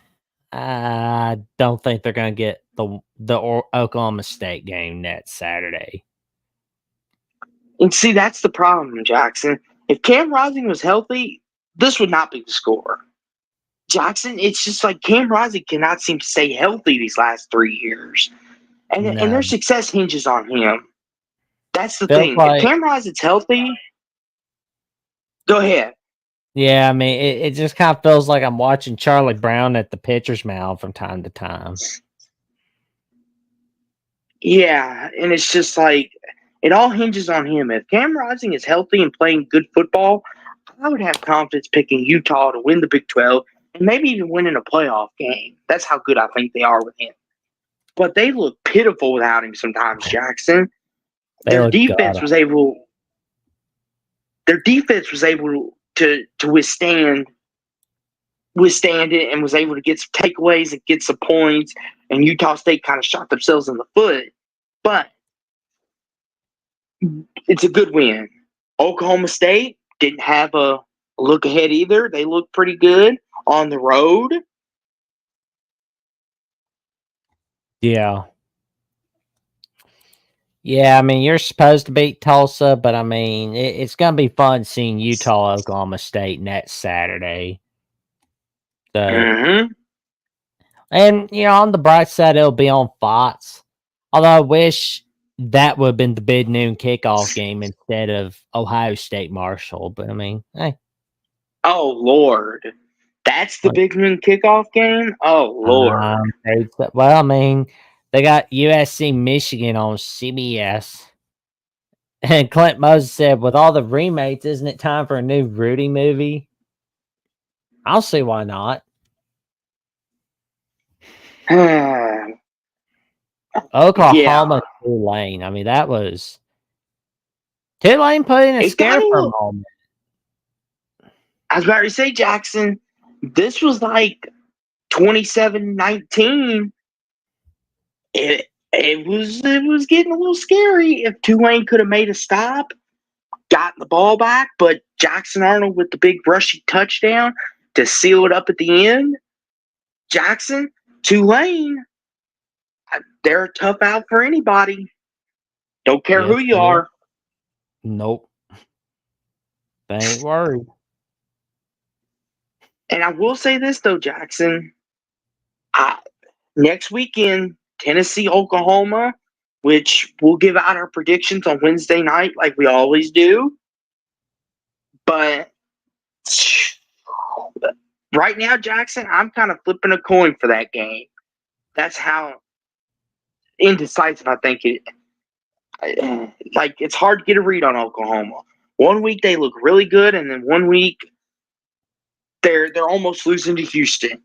don't think they're going to get the Oklahoma State game next Saturday. And see, that's the problem, Jackson. If Cam Rising was healthy, this would not be the score. Jackson, it's just like Cam Rising cannot seem to stay healthy these last 3 years. And No. their success hinges on him. That's the Feels thing. like- If Cam Rising's healthy, go ahead. Yeah, I mean, it just kind of feels like I'm watching Charlie Brown at the pitcher's mound from time to time. Yeah, and it's just like it all hinges on him. If Cam Rising is healthy and playing good football, I would have confidence picking Utah to win the Big 12 and maybe even winning a playoff game. That's how good I think they are with him. But they look pitiful without him sometimes, Jackson. Their defense was able to withstand it and was able to get some takeaways and get some points, and Utah State kind of shot themselves in the foot. But it's a good win. Oklahoma State didn't have a look ahead either. They looked pretty good on the road. Yeah. Yeah, I mean, you're supposed to beat Tulsa, but I mean, it's going to be fun seeing Utah, Oklahoma State next Saturday. So, and, on the bright side, it'll be on Fox. Although I wish that would have been the big noon kickoff game instead of Ohio State Marshall. But I mean, hey. Oh, Lord. That's the big noon kickoff game? Oh, Lord. Well, I mean, they got USC Michigan on CBS. And Clint Moses said, with all the remakes, isn't it time for a new Rudy movie? I'll see why not. Oklahoma, Tulane. I mean, that was Tulane putting a scare for a moment. I was about to say, Jackson, this was like 27-19. It was getting a little scary if Tulane could have made a stop, gotten the ball back, but Jackson Arnold with the big rushing touchdown to seal it up at the end. Jackson, Tulane, they're a tough out for anybody. Don't care who you are. Nope. They ain't worried. And I will say this, though, Jackson. Next weekend, Tennessee, Oklahoma, which we'll give out our predictions on Wednesday night like we always do. But right now, Jackson, I'm kind of flipping a coin for that game. That's how indecisive I think it. Like, it's hard to get a read on Oklahoma. One week they look really good, and then one week they're almost losing to Houston.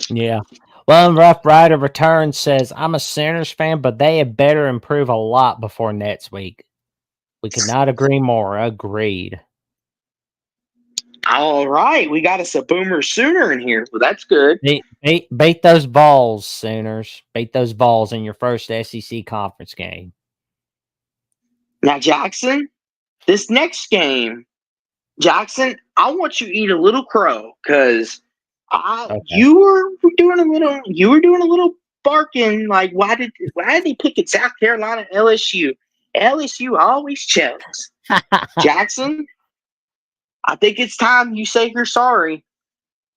Yeah. Well, Rough Rider Returns says, I'm a Sooners fan, but they had better improve a lot before next week. We could not agree more. Agreed. All right, we got us a Boomer Sooner in here. Well, that's good. Beat those balls, Sooners. Beat those balls in your first SEC conference game. Now, Jackson, this next game, Jackson, I want you to eat a little crow because you were doing a little barking. Like, why did he pick at South Carolina, LSU? LSU always chokes. Jackson, I think it's time you say you're sorry.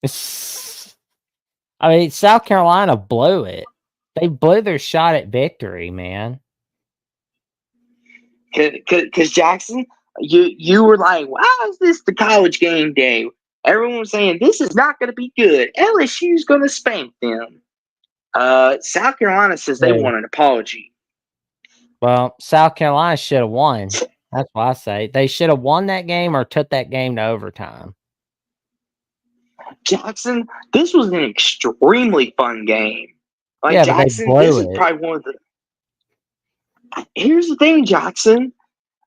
I mean, South Carolina blew it. They blew their shot at victory, man. Because Jackson, you were like, why is this the college game day? Everyone was saying this is not going to be good. LSU's going to spank them. South Carolina says they want an apology. Well, South Carolina should have won. That's what I say. They should have won that game or took that game to overtime. Jackson, this was an extremely fun game. Like, yeah, Jackson, this is probably one of the. Here's the thing, Jackson.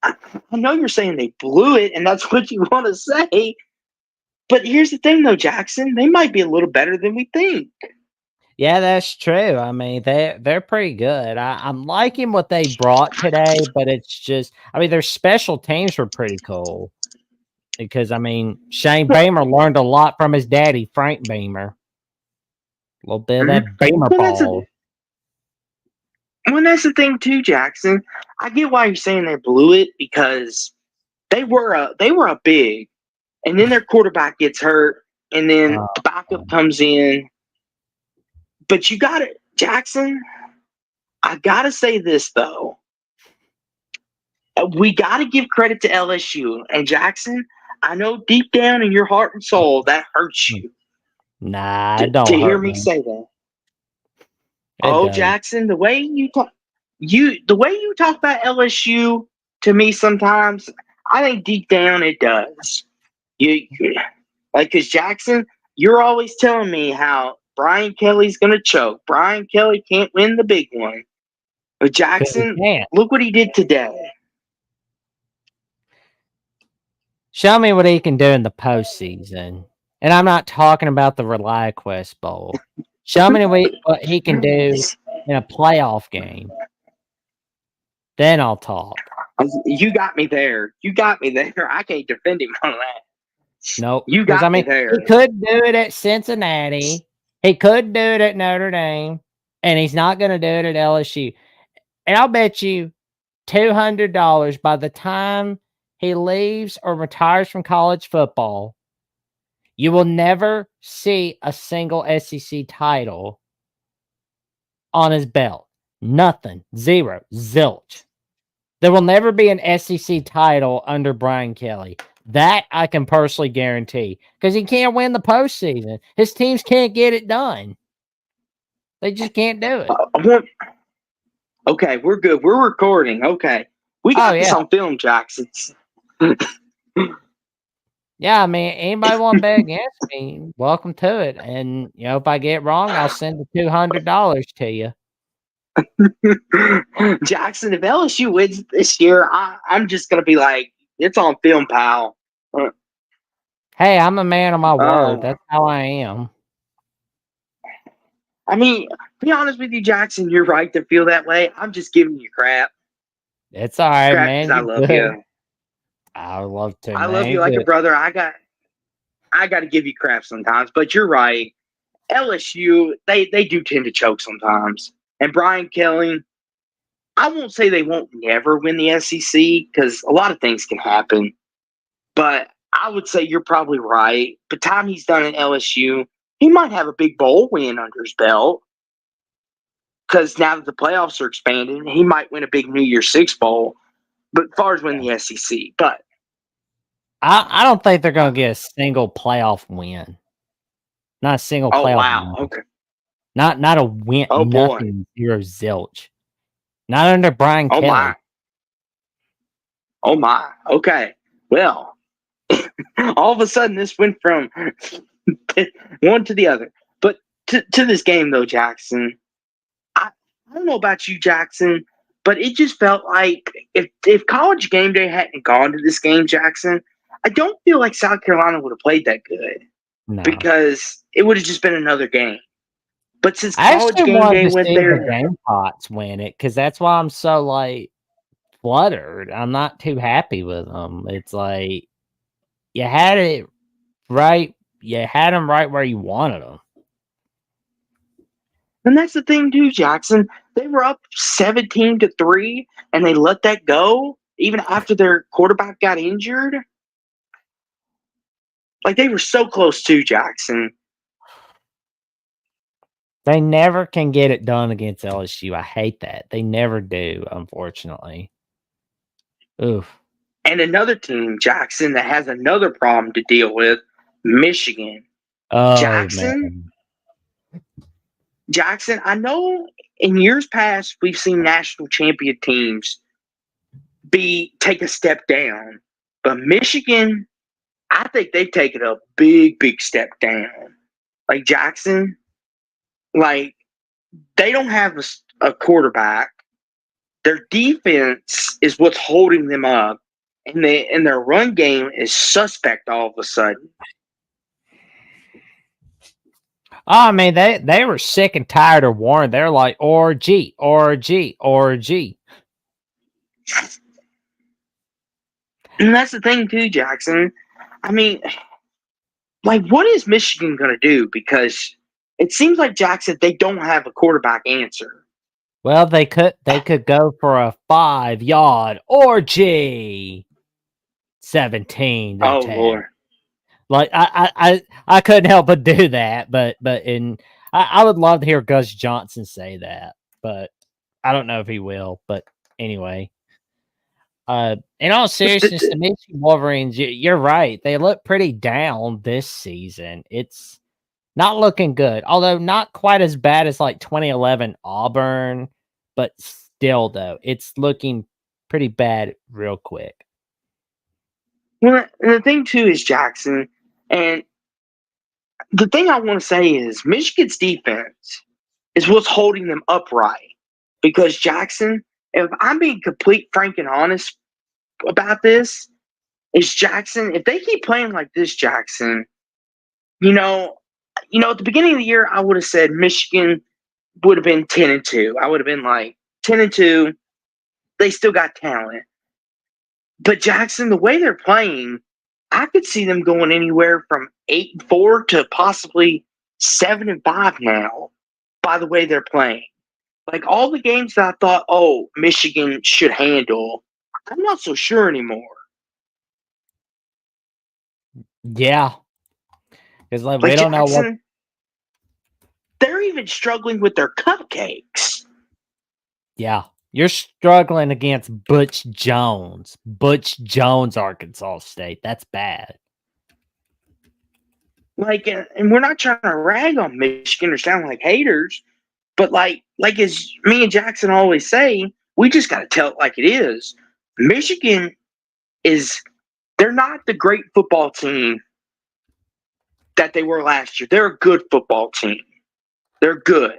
I know you're saying they blew it, and that's what you want to say. But here's the thing, though, Jackson. They might be a little better than we think. Yeah, that's true. I mean, they're pretty good. I'm liking what they brought today, but it's just, I mean, their special teams were pretty cool. Because, I mean, Shane Beamer learned a lot from his daddy, Frank Beamer. A little bit of that Beamer ball. That's the thing, too, Jackson. I get why you're saying they blew it because they were a big, and then their quarterback gets hurt, and then the backup comes in. But you got it, Jackson. I got to say this, though. We got to give credit to LSU. And, Jackson, I know deep down in your heart and soul that hurts you. Nah, it don't to hear hurt me say that. It Jackson, the way you talk about LSU to me sometimes, I think deep down it does. Because Jackson, you're always telling me how Brian Kelly's going to choke. Brian Kelly can't win the big one. But Jackson, look what he did today. Show me what he can do in the postseason. And I'm not talking about the ReliaQuest Bowl. Show me what he can do in a playoff game. Then I'll talk. You got me there. I can't defend him on that. Nope. You got me there. He could do it at Cincinnati. He could do it at Notre Dame. And he's not going to do it at LSU. And I'll bet you $200 by the time he leaves or retires from college football, you will never see a single SEC title on his belt. Nothing. Zero. Zilch. There will never be an SEC title under Brian Kelly. That I can personally guarantee. Because he can't win the postseason. His teams can't get it done. They just can't do it. Okay, we're good. We're recording. Okay. We got this on film, Jackson. Yeah, I mean, anybody want to bet against me, welcome to it. And, if I get wrong, I'll send the $200 to you. Jackson, if LSU wins this year, I'm just going to be like, it's on film, pal. Hey, I'm a man of my word. That's how I am. I mean, to be honest with you, Jackson, you're right to feel that way. I'm just giving you crap. It's all right, man. I love you. I would love to. I love you like a brother. I got to give you crap sometimes, but you're right. LSU, they do tend to choke sometimes. And Brian Kelly, I won't say they won't never win the SEC because a lot of things can happen. But I would say you're probably right. By the time he's done at LSU, he might have a big bowl win under his belt. Because now that the playoffs are expanding, he might win a big New Year's Six bowl. But as far as winning the SEC, but I don't think they're going to get a single playoff win. Not a single playoff. Oh wow! Win. Okay. Not a win. Oh nothing. Boy. Zero zilch. Not under Brian Kelly. My. Oh my. Okay. Well, all of a sudden this went from one to the other. But to this game though, Jackson, I don't know about you, Jackson, but it just felt like if College Game Day hadn't gone to this game, Jackson, I don't feel like South Carolina would have played that good No. because it would have just been another game. But since I College actually Game wanted Day to went see the there, Gamecocks win it because that's why I'm so like fluttered. I'm not too happy with them. It's like you had it right. You had them right where you wanted them. and that's the thing too, Jackson. They were up 17-3, and they let that go even after their quarterback got injured. Like they were so close to Jackson. They never can get it done against LSU. I hate that. They never do, unfortunately. Oof. And another team, Jackson, that has another problem to deal with, Michigan. Oh Jackson, man. Jackson, I know in years past we've seen national champion teams take a step down, but Michigan, I think they've taken a big step down. Like Jackson, like they don't have a quarterback. Their defense is what's holding them up, and their run game is suspect all of a sudden. Oh man, they were sick and tired of Warren. They're like RG, RG, RG. And that's the thing too, Jackson. I mean, like, what is Michigan going to do? Because it seems like Jackson, they don't have a quarterback answer. Well, they could go for a 5-yard RG 17 to Oh 10. Lord. Like I couldn't help but do that, but I would love to hear Gus Johnson say that, but I don't know if he will. But anyway, in all seriousness, the Michigan Wolverines, you're right. They look pretty down this season. It's not looking good, although not quite as bad as like 2011 Auburn, but still though, it's looking pretty bad real quick. Well, and the thing too is Jackson, and the thing I want to say is Michigan's defense is what's holding them upright. Because Jackson, if I'm being complete, frank, and honest about this, is Jackson. If they keep playing like this, Jackson, at the beginning of the year, I would have said Michigan would have been 10-2. I would have been like 10-2. They still got talent. But Jackson, the way they're playing, I could see them going anywhere from 8-4 to possibly 7-5 now, by the way they're playing. Like all the games that I thought, oh, Michigan should handle, I'm not so sure anymore. Yeah, because like we Like don't know what. Jackson, they're even struggling with their cupcakes. Yeah, you're struggling against Butch Jones, Arkansas State. That's bad. Like, and we're not trying to rag on Michigan or sound like haters, but like as me and Jackson always say, we just got to tell it like it is. Michigan they're not the great football team that they were last year. They're a good football team. They're good.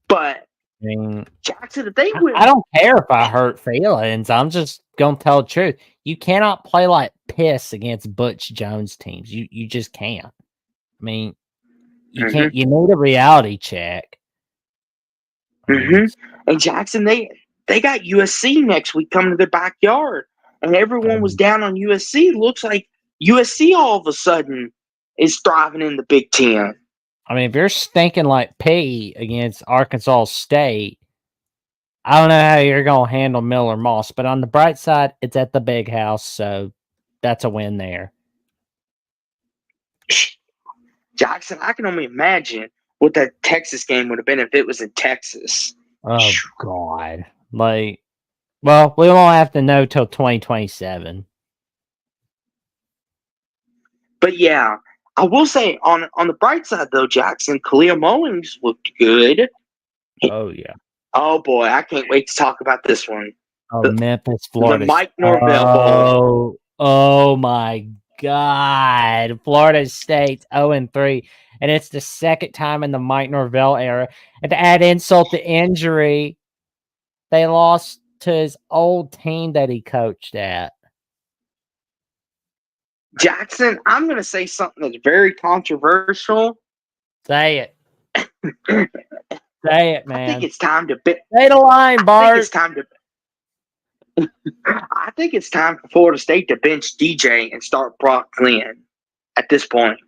But I mean, Jackson, if they I don't care if I hurt feelings. I'm just gonna tell the truth. You cannot play like piss against Butch Jones teams. You just can't. I mean, you can't. You need a reality check. And Jackson, they got USC next week coming to their backyard, and everyone was down on USC. Looks like USC all of a sudden is thriving in the Big Ten. I mean, if you're stinking like pee against Arkansas State, I don't know how you're gonna handle Miller Moss. But on the bright side, it's at the Big House, so that's a win there. Jackson, I can only imagine what that Texas game would have been if it was in Texas. Oh God! Like, well, we won't have to know till 2027. But yeah, I will say on the bright side though, Jackson, Khalil Mullings looked good. Oh yeah. Oh boy, I can't wait to talk about this one. Oh, The, Memphis, the Florida. Mike Norvell Bowl. Oh my God. Florida State's 0-3. And it's the second time in the Mike Norvell era. And to add insult to injury, they lost to his old team that he coached at. Jackson, I'm going to say something that's very controversial. Say it. Say it, man. I think it's time to Say the line, Bart. I think it's time for Florida State to bench DJ and start Brock Glenn at this point.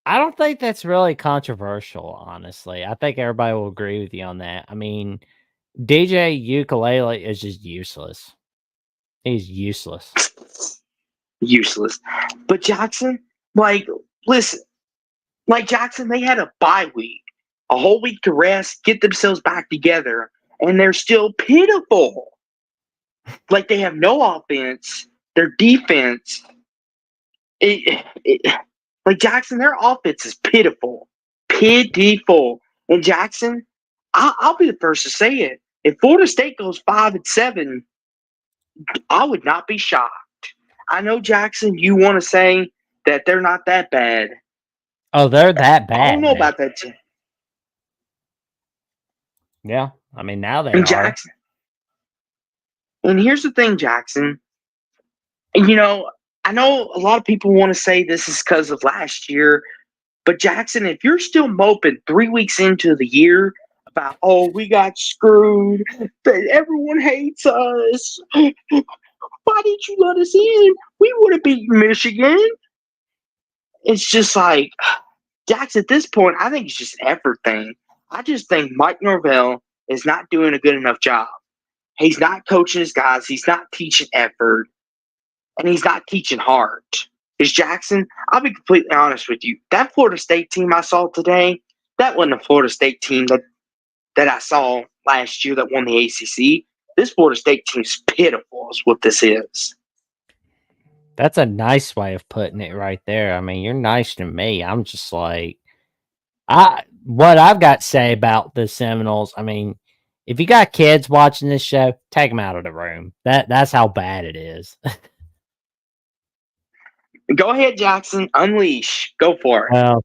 I don't think that's really controversial, honestly. I think everybody will agree with you on that. I mean, DJ Ukulele is just useless. He's useless. Useless. But Jackson, listen, Jackson, they had a bye week, a whole week to rest, get themselves back together, and they're still pitiful. They have no offense. Their defense, Jackson, their offense is pitiful. Pitiful. And Jackson, I'll be the first to say it. If Florida State goes 5-7, I would not be shocked. I know, Jackson, you want to say that they're not that bad. Oh, they're that bad. I don't know about that. Yeah, I mean, now they are. Jackson. And here's the thing, Jackson. I know a lot of people want to say this is because of last year, but Jackson, if you're still moping 3 weeks into the year about, oh, we got screwed, everyone hates us, why didn't you let us in? We would have beaten Michigan. It's just like, Jackson, at this point, I think it's just an effort thing. I just think Mike Norvell is not doing a good enough job. He's not coaching his guys. He's not teaching effort. And he's not teaching hard. Is Jackson? I'll be completely honest with you. That Florida State team I saw today, that wasn't a Florida State team that I saw last year that won the ACC. This Florida State team's pitiful is what this is. That's a nice way of putting it right there. I mean, you're nice to me. I'm just like, what I've got to say about the Seminoles, I mean, if you got kids watching this show, take them out of the room. That's how bad it is. Go ahead, Jackson. Unleash. Go for it. Well,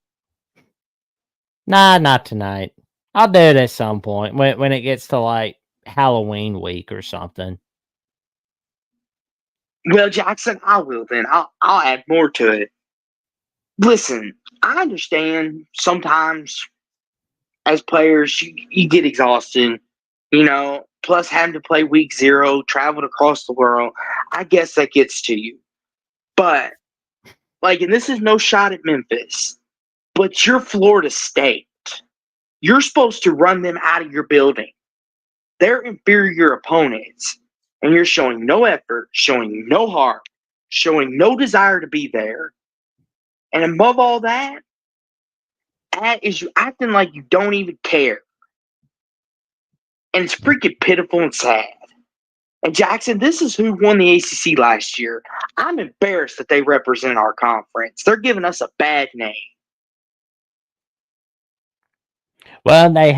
nah, not tonight. I'll do it at some point when it gets to Halloween week or something. Well, Jackson, I will then. I'll add more to it. Listen, I understand sometimes as players you get exhausted, plus having to play week 0, traveled across the world. I guess that gets to you. But, and this is no shot at Memphis, but you're Florida State. You're supposed to run them out of your building. They're inferior opponents. And you're showing no effort, showing no heart, showing no desire to be there. And above all that is you acting like you don't even care. And it's freaking pitiful and sad. And Jackson, this is who won the ACC last year. I'm embarrassed that they represent our conference. They're giving us a bad name. Well, they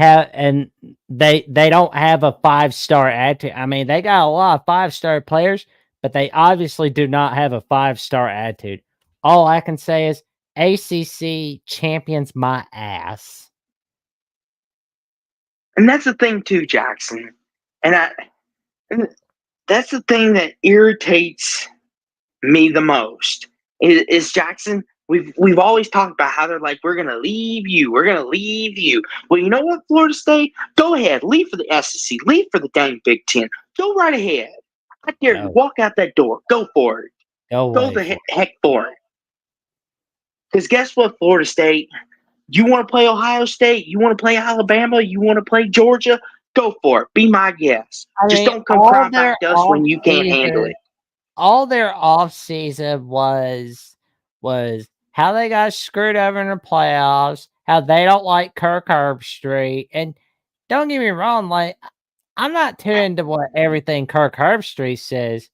don't have a 5-star attitude. I mean, they got a lot of 5-star players, but they obviously do not have a 5-star attitude. All I can say is ACC champions my ass. And that's the thing too, Jackson. And that's the thing that irritates me the most is Jackson. We've always talked about how they're like, we're going to leave you. We're going to leave you. Well, you know what, Florida State? Go ahead. Leave for the SEC. Leave for the dang Big Ten. Go right ahead. I dare you. Walk out that door. Go for it. Go the heck for it. Because guess what, Florida State? You want to play Ohio State? You want to play Alabama? You want to play Georgia? Go for it. Be my guest. Just don't come crying back to us when you can't handle it. All their offseason was how they got screwed over in the playoffs, how they don't like Kirk Herbstreit. And don't get me wrong, I'm not too into what everything Kirk Herbstreit says,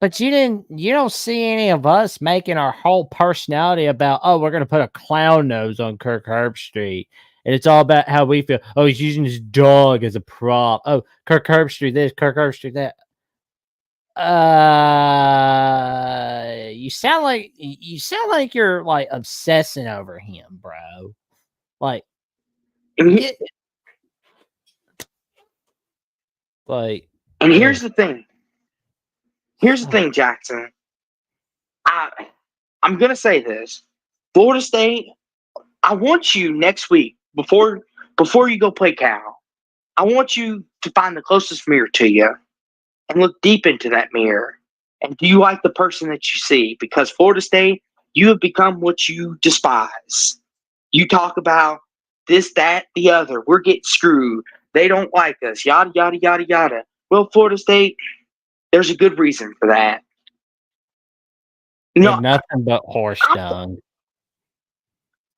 but you don't see any of us making our whole personality about, oh, we're going to put a clown nose on Kirk Herbstreit and it's all about how we feel. Oh, he's using his dog as a prop. Oh, Kirk Herbstreit this, Kirk Herbstreit that. You sound like you're like obsessing over him, bro. Like, And, get like. and here's the thing. Here's the thing, Jackson. I'm gonna say this. Florida State, I want you next week before you go play Cal. I want you to find the closest mirror to you and look deep into that mirror. And do you like the person that you see? Because Florida State, you have become what you despise. You talk about this, that, the other. We're getting screwed. They don't like us. Yada, yada, yada, yada. Well, Florida State, there's a good reason for that. No, nothing but horse dung.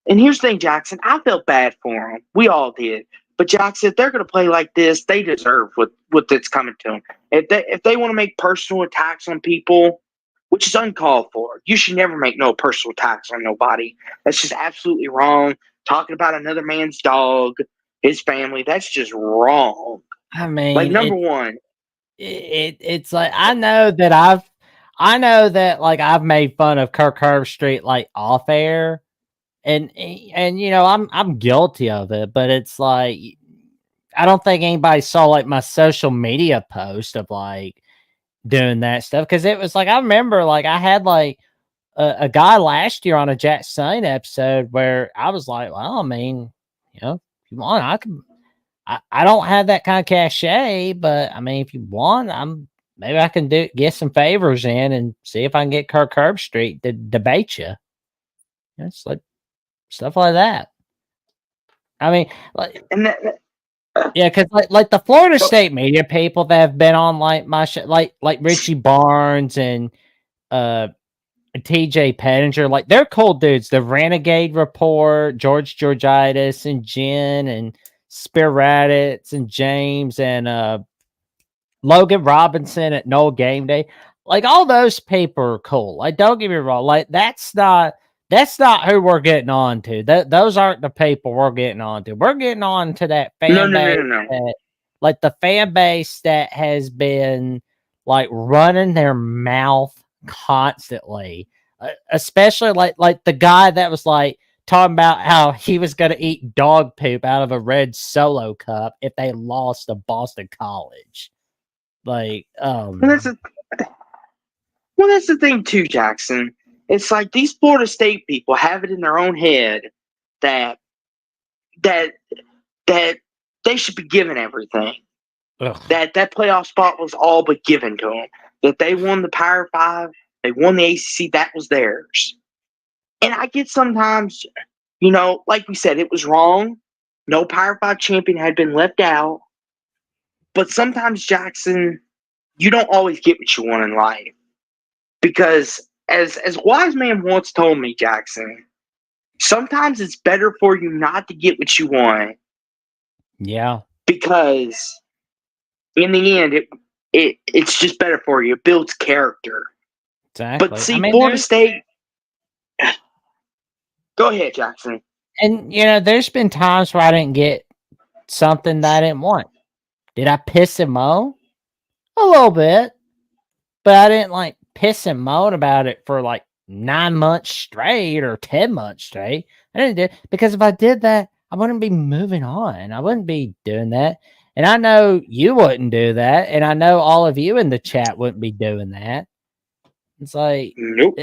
And here's the thing, Jackson. I felt bad for them. We all did. But Jackson, if they're going to play like this, they deserve what's coming to them. If they want to make personal attacks on people, which is uncalled for, you should never make no personal attacks on nobody. That's just absolutely wrong. Talking about another man's dog, his family, that's just wrong. I mean, like number one, it's like I know that like I've made fun of Kirk Herbstreit like off air. And you know, I'm guilty of it, but it's like I don't think anybody saw like my social media post of like doing that stuff, because it was like I remember like I had like a guy last year on a Jack Sane episode where I was like, well, I mean, you know, if you want, I don't have that kind of cachet, but I mean, if you want, maybe I can get some favors in and see if I can get Kirk Herbstreit to debate you. It's like stuff like that. I mean, like, and yeah, because like the Florida State media people that have been on like my show, like Richie Barnes and TJ Pettinger, like they're cool dudes. The Renegade Report, George Georgitis and Jen and Spiraditz and James and Logan Robinson at Noel Game Day. Like all those people are cool. Like don't get me wrong. Like that's not who we're getting on to. Those aren't the people we're getting on to. We're getting on to that fan base. No. Like the fan base that has been like running their mouth constantly, especially like the guy that was like talking about how he was going to eat dog poop out of a red Solo cup if they lost to Boston College. Like, well, that's the thing too, Jackson. It's like these Florida State people have it in their own head that they should be given everything. Ugh. That playoff spot was all but given to them. That they won the Power 5, they won the ACC, that was theirs. And I get sometimes, you know, like we said, it was wrong. No Power 5 champion had been left out. But sometimes, Jackson, you don't always get what you want in life. Because as Wise Man once told me, Jackson, sometimes it's better for you not to get what you want. Yeah. Because in the end, it's just better for you. It builds character. Exactly. But see, Florida State. Go ahead, Jackson. And you know, there's been times where I didn't get something that I didn't want. Did I piss and moan? A little bit. But I didn't like piss and moan about it for like 9 months straight or 10 months straight. I didn't do it because if I did that, I wouldn't be moving on. I wouldn't be doing that. And I know you wouldn't do that. And I know all of you in the chat wouldn't be doing that. It's like, nope.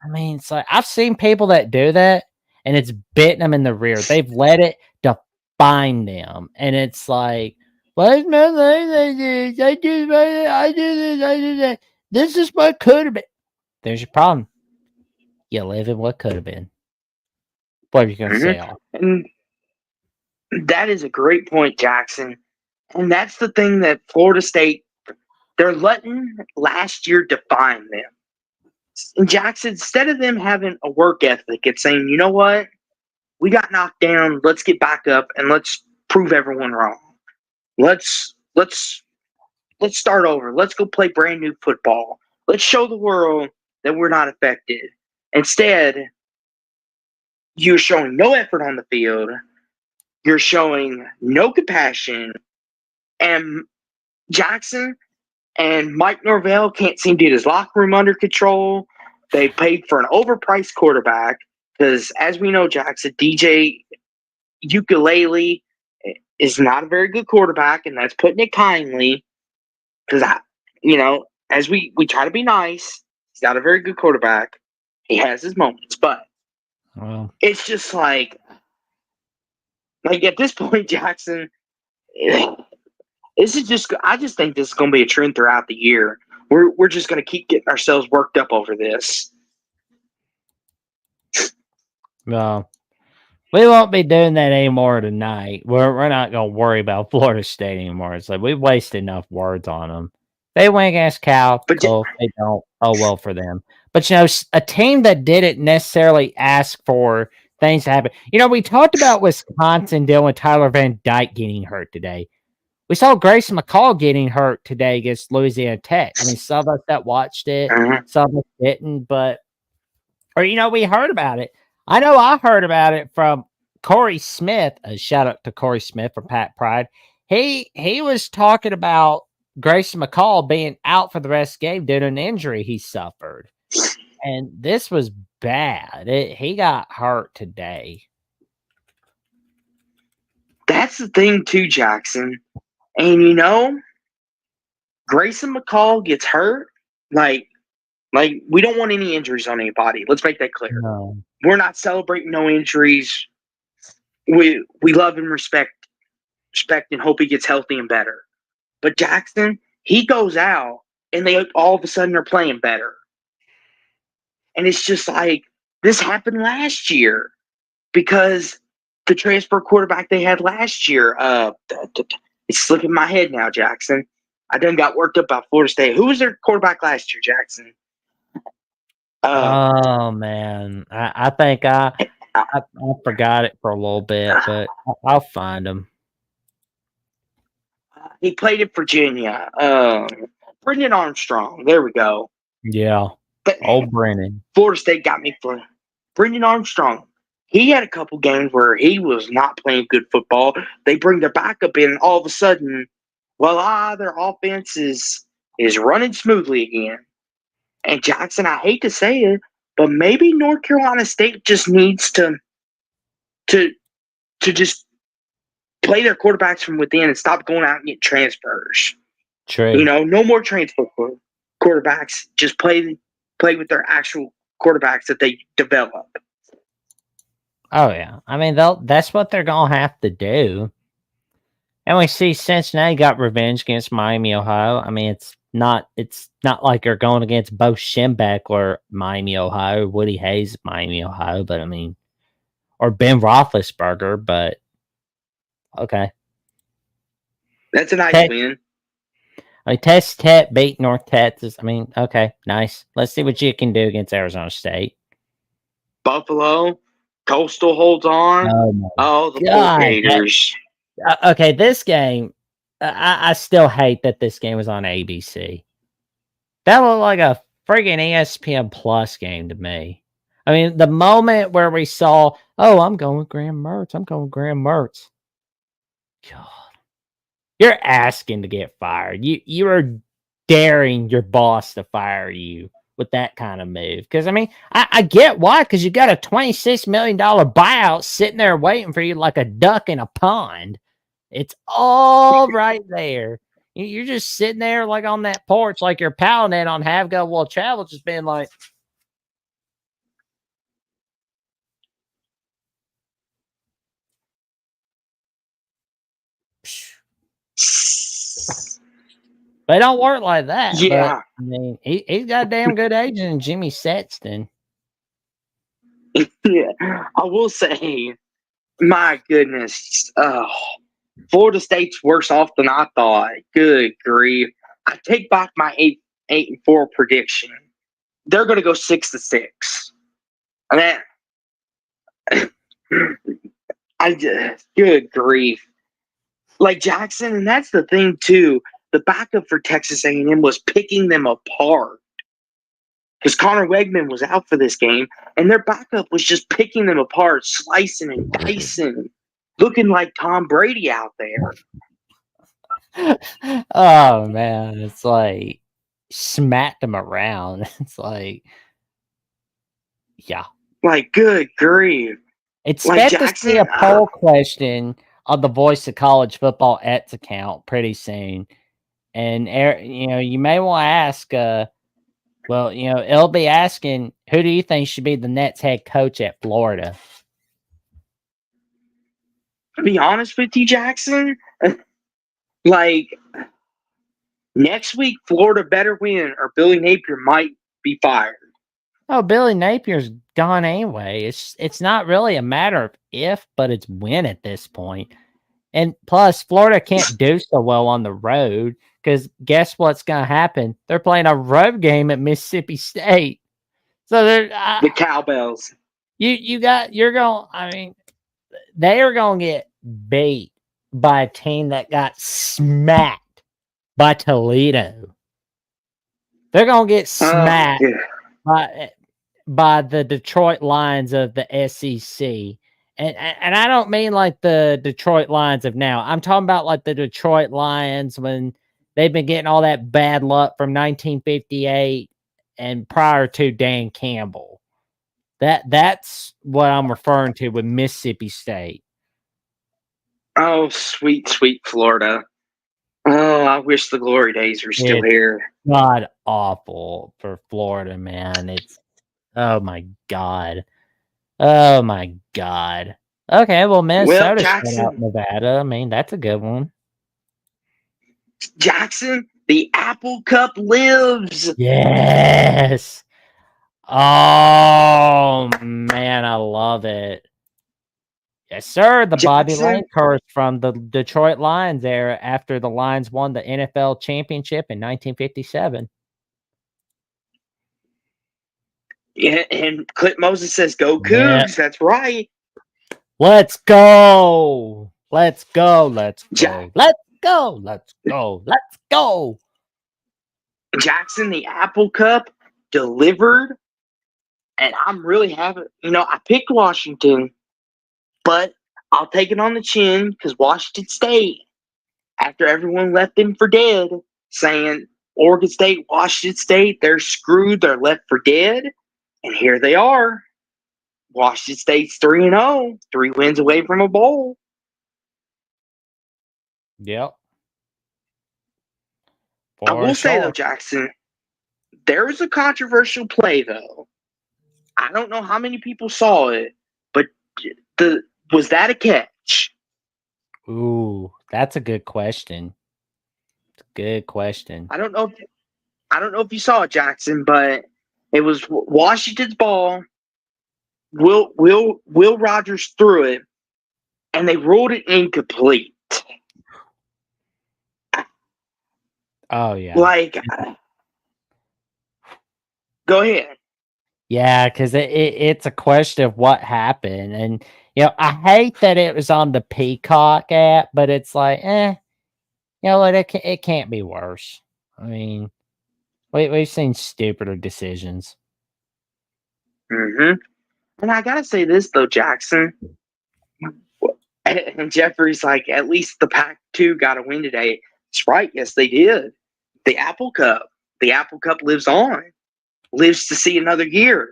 I mean, it's like I've seen people that do that and it's bitten them in the rear. They've let it define them. And it's like, what's my life like this? I do this, I do that. This is what could have been. There's your problem. You live in what could have been. What are you going to say? And that is a great point, Jackson. And that's the thing that Florida State, they're letting last year define them. And Jackson, instead of them having a work ethic, it's saying, you know what? We got knocked down. Let's get back up and let's prove everyone wrong. Let's start over. Let's go play brand new football. Let's show the world that we're not affected. Instead, you're showing no effort on the field. You're showing no compassion, and Jackson and Mike Norvell can't seem to get his locker room under control. They paid for an overpriced quarterback because, as we know, Jackson, DJ Ukulele is not a very good quarterback, and that's putting it kindly. Because as we try to be nice, he's not a very good quarterback. He has his moments, but it's just like at this point, Jackson. This is just. I just think this is going to be a trend throughout the year. We're just going to keep getting ourselves worked up over this. Well, we won't be doing that anymore tonight. We're not going to worry about Florida State anymore. It's like we've wasted enough words on them. They win against Cal. But cool. They don't. Oh, well for them. But, a team that didn't necessarily ask for things to happen. We talked about Wisconsin dealing with Tyler Van Dyke getting hurt today. We saw Grayson McCall getting hurt today against Louisiana Tech. I mean, some of us that watched it, some of us didn't, we heard about it. I know I heard about it from Corey Smith. A shout out to Corey Smith from Pat Pride. He was talking about Grayson McCall being out for the rest of the game due to an injury he suffered. And this was bad. He got hurt today. That's the thing too, Jackson. And Grayson McCall gets hurt. Like we don't want any injuries on anybody. Let's make that clear. No. We're not celebrating no injuries. We love and respect and hope he gets healthy and better. But Jackson, he goes out and they all of a sudden are playing better. And it's just like this happened last year because the transfer quarterback they had last year, it's slipping my head now, Jackson. I done got worked up about Florida State. Who was their quarterback last year, Jackson? Oh man, I think I forgot it for a little bit, but I'll find him. He played in Virginia. Brendan Armstrong. There we go. Yeah. But old Brennan. Florida State got me for Brendan Armstrong. He had a couple games where he was not playing good football. They bring their backup in, and all of a sudden, their offense is running smoothly again. And Jackson, I hate to say it, but maybe North Carolina State just needs to just play their quarterbacks from within and stop going out and get transfers. True. No more transfer quarterbacks. Just play with their actual quarterbacks that they develop. Oh yeah, I mean that's what they're gonna have to do. And we see Cincinnati got revenge against Miami, Ohio. I mean, it's not like they're going against Bo Schembechler, Miami, Ohio, Woody Hayes, Miami, Ohio, but I mean, or Ben Roethlisberger, but okay. That's a nice win. I mean, Texas Tech beat North Texas. I mean, okay, nice. Let's see what you can do against Arizona State. Buffalo, Coastal holds on. Oh, the poor Gators. Okay, this game, I still hate that this game was on ABC. That looked like a friggin' ESPN Plus game to me. I mean, the moment where we saw, I'm going with Graham Mertz. God. You're asking to get fired. You are daring your boss to fire you with that kind of move. Because, I mean, I get why. Because you got a $26 million buyout sitting there waiting for you like a duck in a pond. It's all right there. You're just sitting there like on that porch like you're Paladin on Have Go Will Travel, just being like, they don't work like that. Yeah. But, I mean, he's got a damn good agent in Jimmy Sexton. Yeah. I will say, my goodness, Florida State's worse off than I thought. Good grief. I take back my 8-4 prediction. They're going to go 6-6. And good grief. Like Jackson, and that's the thing too. The backup for Texas A&M was picking them apart because Connor Wegman was out for this game, and their backup was just picking them apart, slicing and dicing. looking like Tom Brady out there. Oh man, it's like smacked him around. It's like, yeah. Like, good grief. Like Expect to see a Jackson, poll question on the Voice of College Football X account pretty soon. And you may want to ask, well, it'll be asking, who do you think should be the Nets head coach at Florida? to be honest with you, Jackson, like next week, Florida better win or Billy Napier might be fired. Oh, Billy Napier's gone anyway. It's not really a matter of if, but it's when at this point. And plus, Florida can't do so well on the road because guess what's going to happen? They're playing a road game at Mississippi State. So they're The Cowbells. you're going. I mean, they are going to get beat by a team that got smacked by Toledo. They're going to get smacked by the Detroit Lions of the SEC. And I don't mean like the Detroit Lions of now. I'm talking about like the Detroit Lions when they've been getting all that bad luck from 1958 and prior to Dan Campbell. That's what I'm referring to with Mississippi State. Oh, sweet, sweet Florida. Oh, I wish the glory days were still here. God awful for Florida, man. It's oh my god. Oh my god. Okay, well, Minnesota shut out Nevada. I mean, that's a good one. Jackson, the Apple Cup lives. Yes. Oh man, I love it. Yes, sir. The Bobby Lane curse from the Detroit Lions era after the Lions won the NFL championship in 1957. Yeah, and Clint Moses says, "Go Cougs." Yeah. That's right. Let's go. Let's go. Let's go. Let's go. Let's go. Let's go. Jackson, the Apple Cup delivered. And I'm really happy. I picked Washington, but I'll take it on the chin because Washington State, after everyone left them for dead, saying Oregon State, Washington State, they're screwed, they're left for dead. And here they are. Washington State's 3-0, 3 wins away from a bowl. Yep. I will say, though, Jackson, there was a controversial play, though. I don't know how many people saw it, but was that a catch? Ooh, that's a good question. Good question. I don't know if you saw it, Jackson, but it was Washington's ball. Will Rogers threw it, and they ruled it incomplete. Oh yeah. Like, go ahead. Yeah, because it's a question of what happened, and I hate that it was on the Peacock app, but it's like, what? It can't be worse. I mean, we've seen stupider decisions. Mm-hmm. And I gotta say this though, Jackson. And Jeffrey's like, at least the Pac-2 got a win today. That's right. Yes, they did. The Apple Cup. The Apple Cup lives on. Lives to see another year.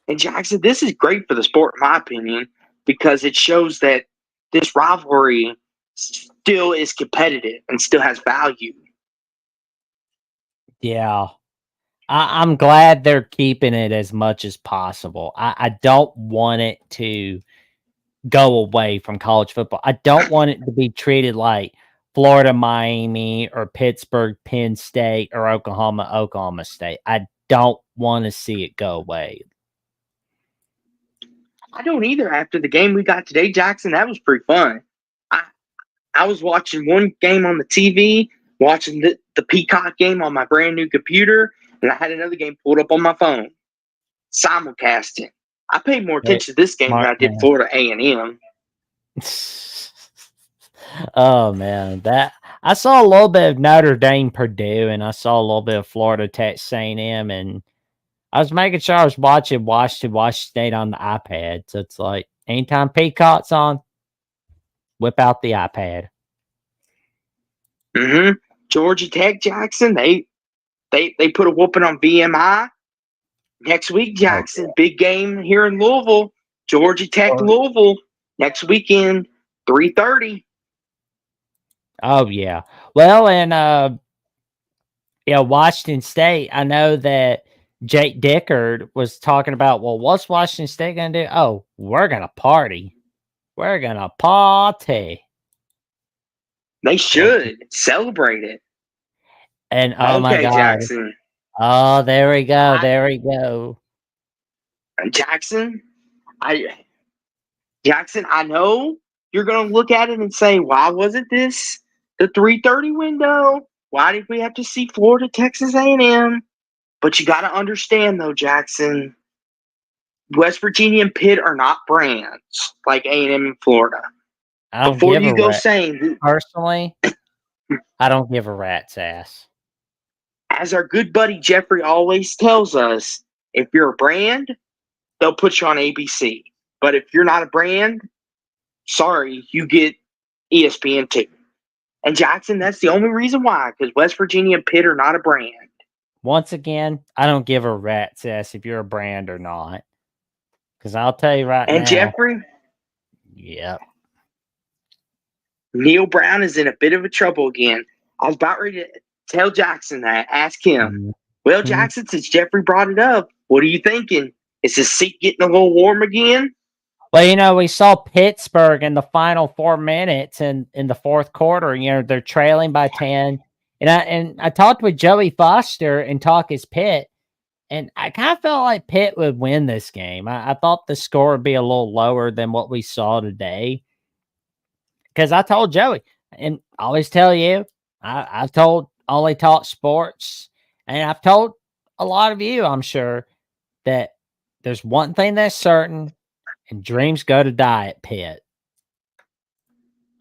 And Jackson, this is great for the sport, in my opinion, because it shows that this rivalry still is competitive and still has value. Yeah. I'm glad they're keeping it as much as possible. I don't want it to go away from college football. I don't want it to be treated like Florida, Miami, or Pittsburgh, Penn State, or Oklahoma, Oklahoma State. I don't want to see it go away. I don't either. After the game we got today, Jackson, that was pretty fun. I was watching one game on the TV, watching the Peacock game on my brand new computer, and I had another game pulled up on my phone, simulcasting. I paid more attention to this game than I did Florida A&M. Oh man, that I saw a little bit of Notre Dame, Purdue, and I saw a little bit of Florida Texas A&M, and I was making sure I was watching Washington State on the iPad. So it's like, anytime Peacock's on, whip out the iPad. Mm-hmm. Georgia Tech, Jackson, they put a whooping on VMI. Next week, Jackson, big game here in Louisville. Georgia Tech, Louisville, next weekend, 3:30. Oh yeah. Well, and Washington State. I know that Jake Dickard was talking about. Well, what's Washington State gonna do? Oh, we're gonna party. We're gonna party. They should celebrate it. And oh my Okay, God. Jackson. Oh, there we go. There we go. Jackson, I know you're gonna look at it and say, why wasn't this the 3:30 window? Why did we have to see Florida, Texas A&M? But you got to understand, though, Jackson, West Virginia and Pitt are not brands like A&M and Florida. Before you go saying, personally, I don't give a rat's ass. As our good buddy Jeffrey always tells us, if you're a brand, they'll put you on ABC. But if you're not a brand, sorry, you get ESPN2. And Jackson, that's the only reason why, because West Virginia and Pitt are not a brand. Once again, I don't give a rat's ass if you're a brand or not. Because I'll tell you right now. And Jeffrey? Yep. Neil Brown is in a bit of a trouble again. I was about ready to tell Jackson that. Ask him. Mm-hmm. Well, Jackson, since Jeffrey brought it up, what are you thinking? Is his seat getting a little warm again? Well, we saw Pittsburgh in the final 4 minutes and in the fourth quarter. They're trailing by 10. And I talked with Joey Foster and talk his Pitt, and I kind of felt like Pitt would win this game. I thought the score would be a little lower than what we saw today. Because I told Joey, and I always tell you, I've told Only Talk Sports, and I've told a lot of you, I'm sure, that there's one thing that's certain, and dreams go to die at Pitt.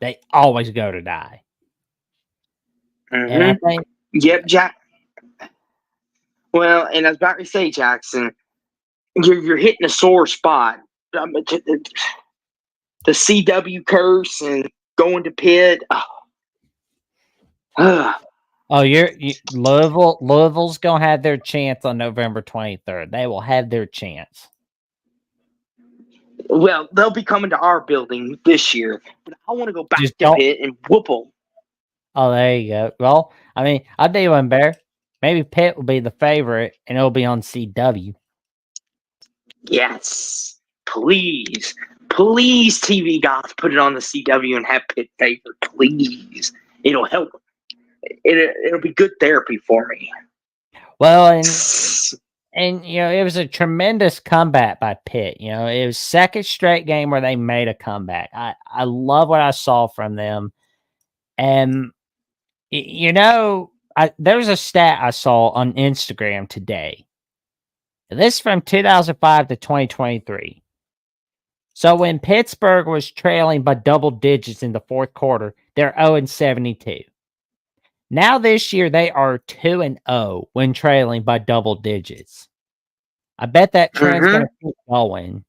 They always go to die. Mm-hmm. And I think, yep, Jack. Well, and I was about to say, Jackson, you're hitting a sore spot. The CW curse and going to Pitt. Louisville's gonna have their chance on November 23rd. They will have their chance. Well, they'll be coming to our building this year, but I want to go back to Pitt and whoop them. Oh, there you go. Well, I mean, I'll tell you one, Bear. Maybe Pitt will be the favorite, and it'll be on CW. Yes, please, TV guys, put it on the CW and have Pitt favorite, please. It'll help. It'll be good therapy for me. Well, and it was a tremendous comeback by Pitt. It was second straight game where they made a comeback. I love what I saw from them. And, there was a stat I saw on Instagram today. This is from 2005 to 2023. So when Pittsburgh was trailing by double digits in the fourth quarter, they're 0-72. Now this year, they are 2-0 when trailing by double digits. I bet that trend's going to keep going.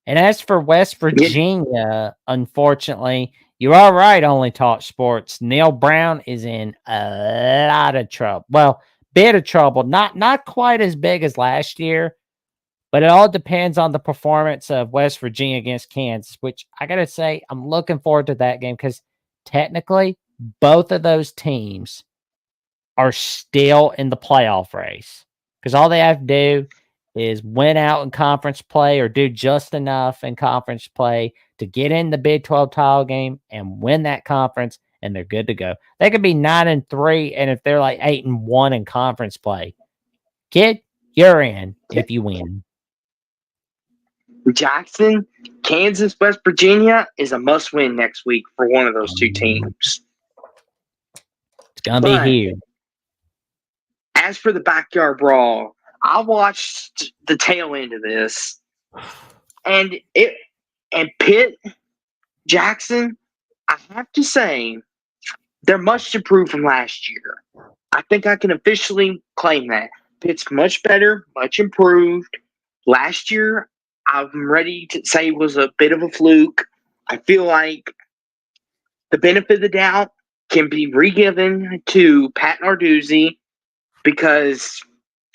And as for West Virginia, unfortunately, you are right, Only Talk Sports. Neil Brown is in a lot of trouble. Well, bit of trouble. Not quite as big as last year, but it all depends on the performance of West Virginia against Kansas, which I got to say, I'm looking forward to that game because technically, both of those teams are still in the playoff race because all they have to do is win out in conference play or do just enough in conference play to get in the Big 12 title game and win that conference, and they're good to go. They could be 9-3, and if they're like 8-1 in conference play, kid, you're in if you win. Jackson, Kansas, West Virginia is a must-win next week for one of those two teams. It's going to be here. As for the backyard brawl, I watched the tail end of this, and Pitt, Jackson, I have to say, they're much improved from last year. I think I can officially claim that. Pitt's much better, much improved. Last year, I'm ready to say was a bit of a fluke. I feel like the benefit of the doubt can be re-given to Pat Narduzzi because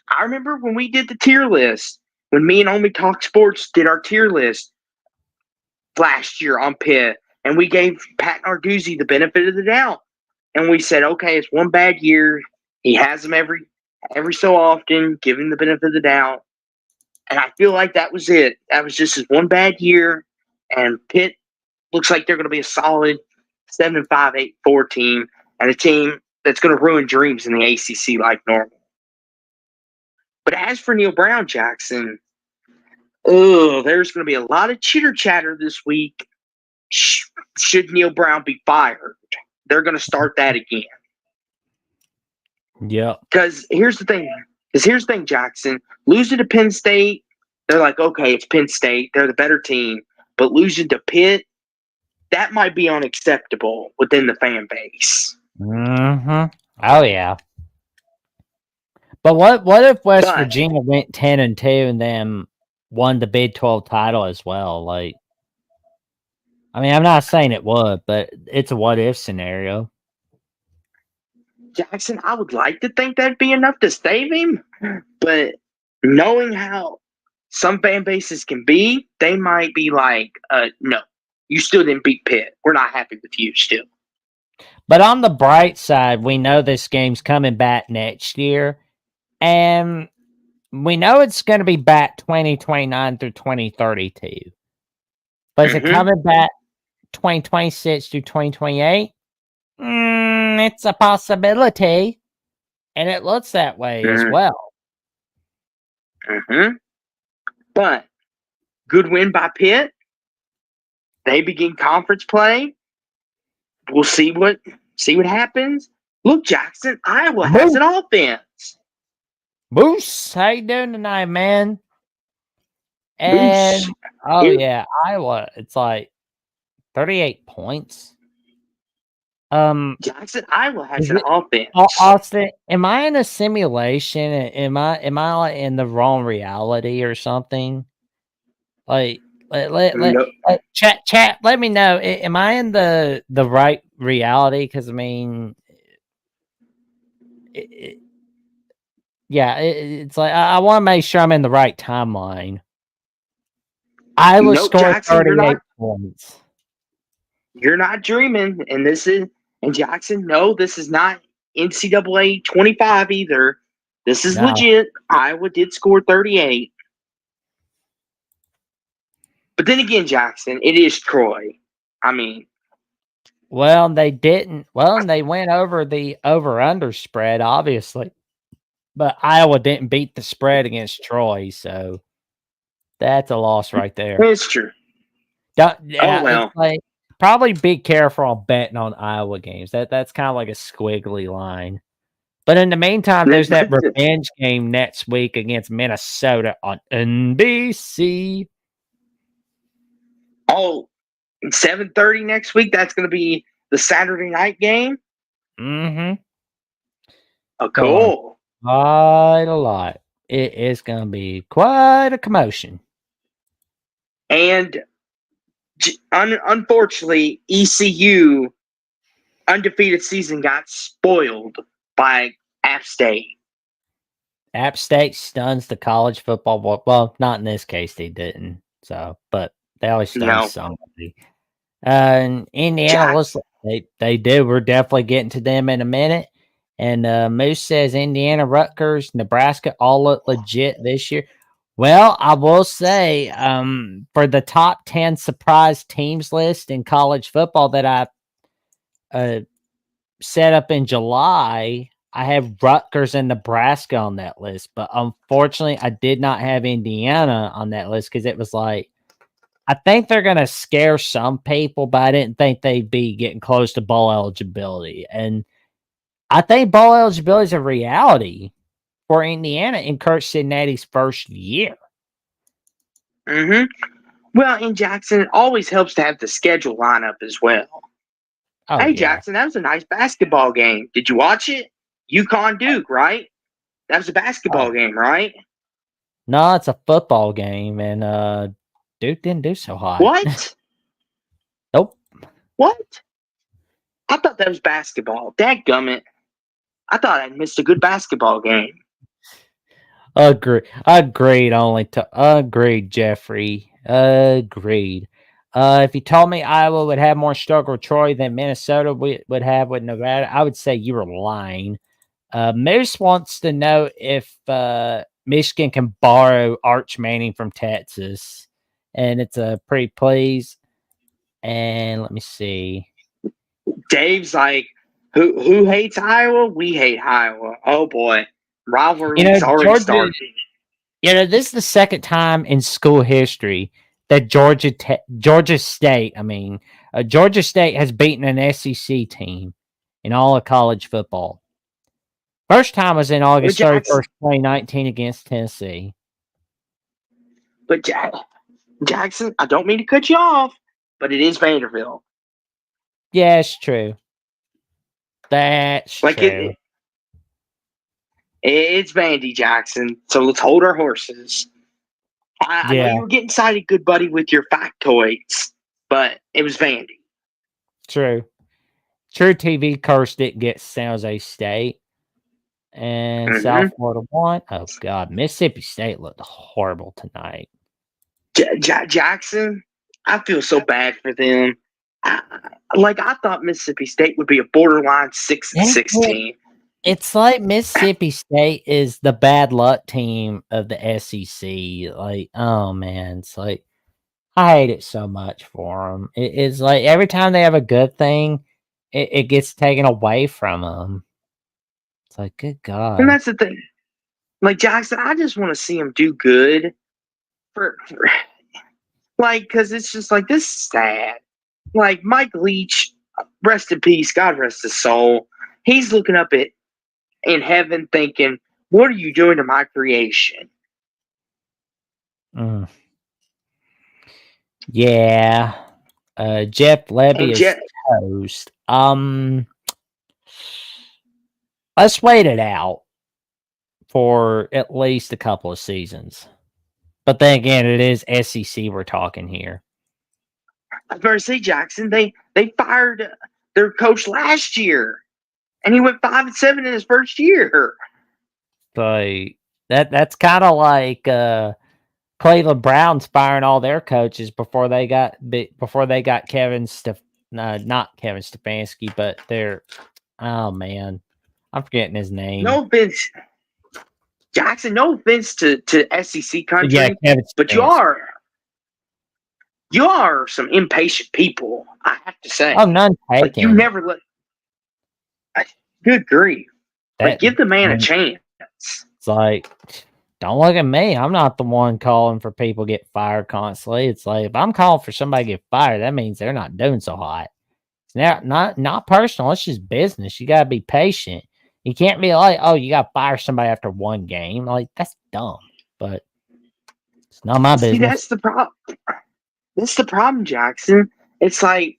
I remember when we did the tier list, when me and Omi Talk Sports did our tier list last year on Pitt, and we gave Pat Narduzzi the benefit of the doubt. And we said, okay, it's one bad year. He has them every so often, give him the benefit of the doubt. And I feel like that was it. That was just his one bad year. And Pitt looks like they're going to be a solid 7-5, 8-4 team, and a team that's going to ruin dreams in the ACC like normal. But as for Neal Brown, Jackson, there's going to be a lot of chitter chatter this week. Should Neal Brown be fired? They're going to start that again. Yeah. Because here's the thing, Jackson. Losing to Penn State, they're like, okay, it's Penn State. They're the better team. But losing to Pitt, that might be unacceptable within the fan base. Mm-hmm. Oh, yeah. But what if West Virginia went 10-2 and then won the Big 12 title as well? Like, I mean, I'm not saying it would, but it's a what if scenario. Jackson, I would like to think that'd be enough to save him, but knowing how some fan bases can be, they might be like, no, you still didn't beat Pitt. We're not happy with you still. But on the bright side, we know this game's coming back next year, and we know it's going to be back 2029 through 2032. But is it coming back 2026 through 2028? It's a possibility, and it looks that way as well. But good win by Pitt. They begin conference play. We'll see what happens. Look, Jackson, Iowa has an offense. Moose, how you doing tonight, man? And Moose. Yeah, Iowa. It's like 38 points. Jackson, Iowa has an offense. Austin, am I in a simulation? Am I like in the wrong reality or something? Like, chat. Let me know. Am I in the right reality? Because I mean, it's like I want to make sure I'm in the right timeline. Iowa scored 38 points. You're not dreaming, and Jackson, no, this is not NCAA 25 either. This is legit. Iowa did score 38. But then again, Jackson, it is Troy. I mean. Well, they didn't. Well, they went over the over-under spread, obviously. But Iowa didn't beat the spread against Troy, so that's a loss right there. It's true. Well. Like, probably be careful on betting on Iowa games. That's kind of like a squiggly line. But in the meantime, there's that revenge game next week against Minnesota on NBC. Oh, 7:30 next week. That's going to be the Saturday night game. Mm-hmm. Oh, cool. Quite a lot. It is going to be quite a commotion. And unfortunately, ECU undefeated season got spoiled by App State. App State stuns the college football ball. Well, not in this case, they didn't. So, but they always stun somebody. And Indiana, they do. We're definitely getting to them in a minute. And Moose says Indiana, Rutgers, Nebraska all look legit this year. Well, I will say, for the top 10 surprise teams list in college football that I set up in July, I have Rutgers and Nebraska on that list. But unfortunately, I did not have Indiana on that list because it was like, I think they're going to scare some people, but I didn't think they'd be getting close to bowl eligibility. And I think bowl eligibility is a reality for Indiana in Kurt Cincinnati's first year. Mm-hmm. Well, in Jackson, it always helps to have the schedule lineup as well. Oh, hey, yeah. Jackson, that was a nice basketball game. Did you watch it? UConn Duke, right? That was a basketball game, right? No, it's a football game, and Duke didn't do so hot. What? Nope. What? I thought that was basketball. Dadgummit. I thought I missed a good basketball game. Agreed, Jeffrey. Agreed. If you told me Iowa would have more struggle with Troy than Minnesota would have with Nevada, I would say you were lying. Moose wants to know if Michigan can borrow Arch Manning from Texas, and it's a pretty please. And let me see. Dave's like, who hates Iowa? We hate Iowa. Oh boy, rivalry's already Georgia. started. This is the second time in school history that Georgia State has beaten an SEC team in all of college football. First time was in August 31st, 2019 against Tennessee. But Jackson, I don't mean to cut you off, but it is Vanderbilt. Yeah, it's true. That's true. It's Vandy, Jackson. So let's hold our horses. I know you were getting excited, good buddy, with your factoids, but it was Vandy. True. True TV curse didn't get San Jose State. And South Florida won. Oh, God. Mississippi State looked horrible tonight. Jackson, I feel so bad for them. I thought Mississippi State would be a borderline 6-6 team. It's like Mississippi State is the bad luck team of the SEC. Like, oh, man. It's like, I hate it so much for them. It's like every time they have a good thing, it gets taken away from them. It's like, good God. And that's the thing. Like, Jackson, I just want to see him do good. Because it's just like, this is sad. Like, Mike Leach, rest in peace, God rest his soul. He's looking up in heaven thinking, what are you doing to my creation? Yeah. Jeff Levy is toast. Let's wait it out for at least a couple of seasons. But then again, it is SEC we're talking here. I was about to say, Jackson, they fired their coach last year, and he went 5-7 in his first year. So that's kind of like Cleveland Browns firing all their coaches before they got not Kevin Stefanski, but oh man, I'm forgetting his name. No offense, Jackson. No offense to SEC country, yeah, but you are some impatient people. I have to say. Oh, none taken. Like, you never let. Good grief! Give the man a chance. It's like, don't look at me. I'm not the one calling for people to get fired constantly. It's like, if I'm calling for somebody to get fired, that means they're not doing so hot. It's not personal. It's just business. You got to be patient. You can't be like, oh, you got to fire somebody after one game. Like, that's dumb. But it's not my business. See, that's the problem. That's the problem, Jackson. It's like,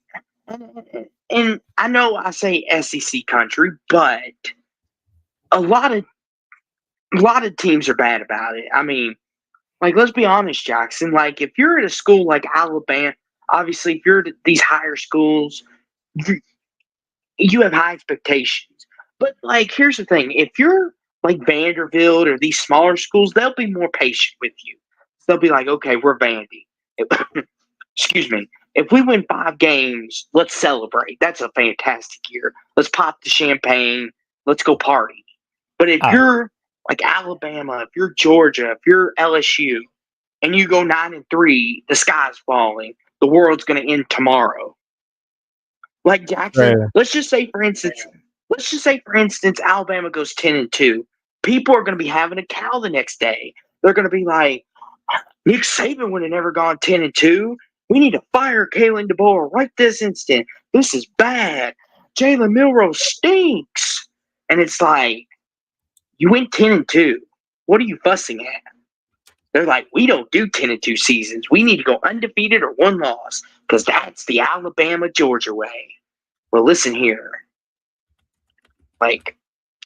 and I know I say SEC country, but a lot of teams are bad about it. I mean, like, let's be honest, Jackson. Like, if you're at a school like Alabama, obviously, if you're at these higher schools, you have high expectations. But, like, here's the thing. If you're like Vanderbilt or these smaller schools, they'll be more patient with you. They'll be like, okay, we're Vandy. Excuse me. If we win 5 games, let's celebrate. That's a fantastic year. Let's pop the champagne. Let's go party. But if you're like Alabama, if you're Georgia, if you're LSU, and you go 9-3, the sky's falling. The world's going to end tomorrow. Like, Jackson, let's just say, for instance, Alabama goes 10-2. People are going to be having a cow the next day. They're going to be like, Nick Saban would have never gone 10-2. We need to fire Kalen DeBoer right this instant. This is bad. Jalen Milroe stinks. And it's like, you went 10-2. What are you fussing at? They're like, we don't do 10-2 seasons. We need to go undefeated or 1 loss because that's the Alabama-Georgia way. Well, listen here. Like,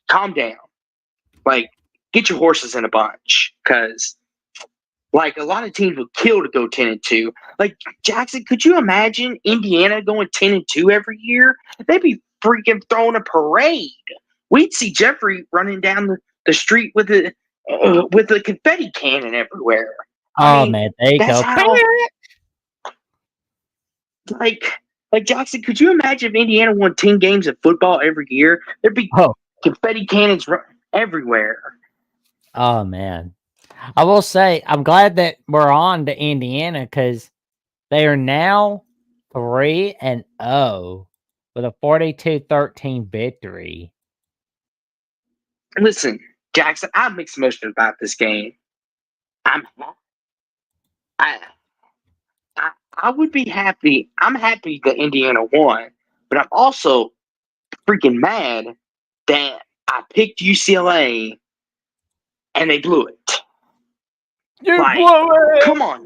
calm down. Like, get your horses in a bunch because Like a lot of teams would kill to go 10-2. Like Jackson, could you imagine Indiana going 10-2 every year? They'd be freaking throwing a parade. We'd see Jeffrey running down the street with a confetti cannon everywhere. Oh man, there you that's go. how. Like Jackson, could you imagine if Indiana won 10 games of football every year? There'd be confetti cannons everywhere. Oh man. I will say I'm glad that we're on to Indiana because they are now 3-0 with a 42-13 victory. Listen, Jackson, I have mixed emotions about this game. I would be happy. I'm happy that Indiana won, but I'm also freaking mad that I picked UCLA and they blew it. You blew it! Come on,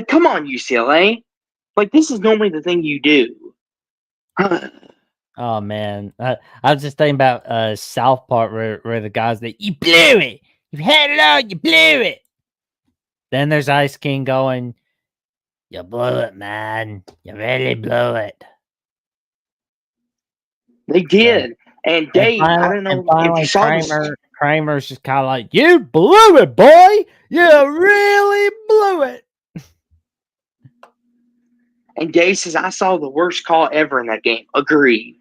come on, UCLA. Like, this is normally the thing you do. Oh man, I was just thinking about South Park where the guys that you blew it, you had it all, you blew it. Then there's Ice King going, "You blew it, man. You really blew it." They did, and Dave. I don't know if you saw this. Kramer's just kind of like, "You blew it, boy. You really blew it." And Dave says, "I saw the worst call ever in that game." Agreed.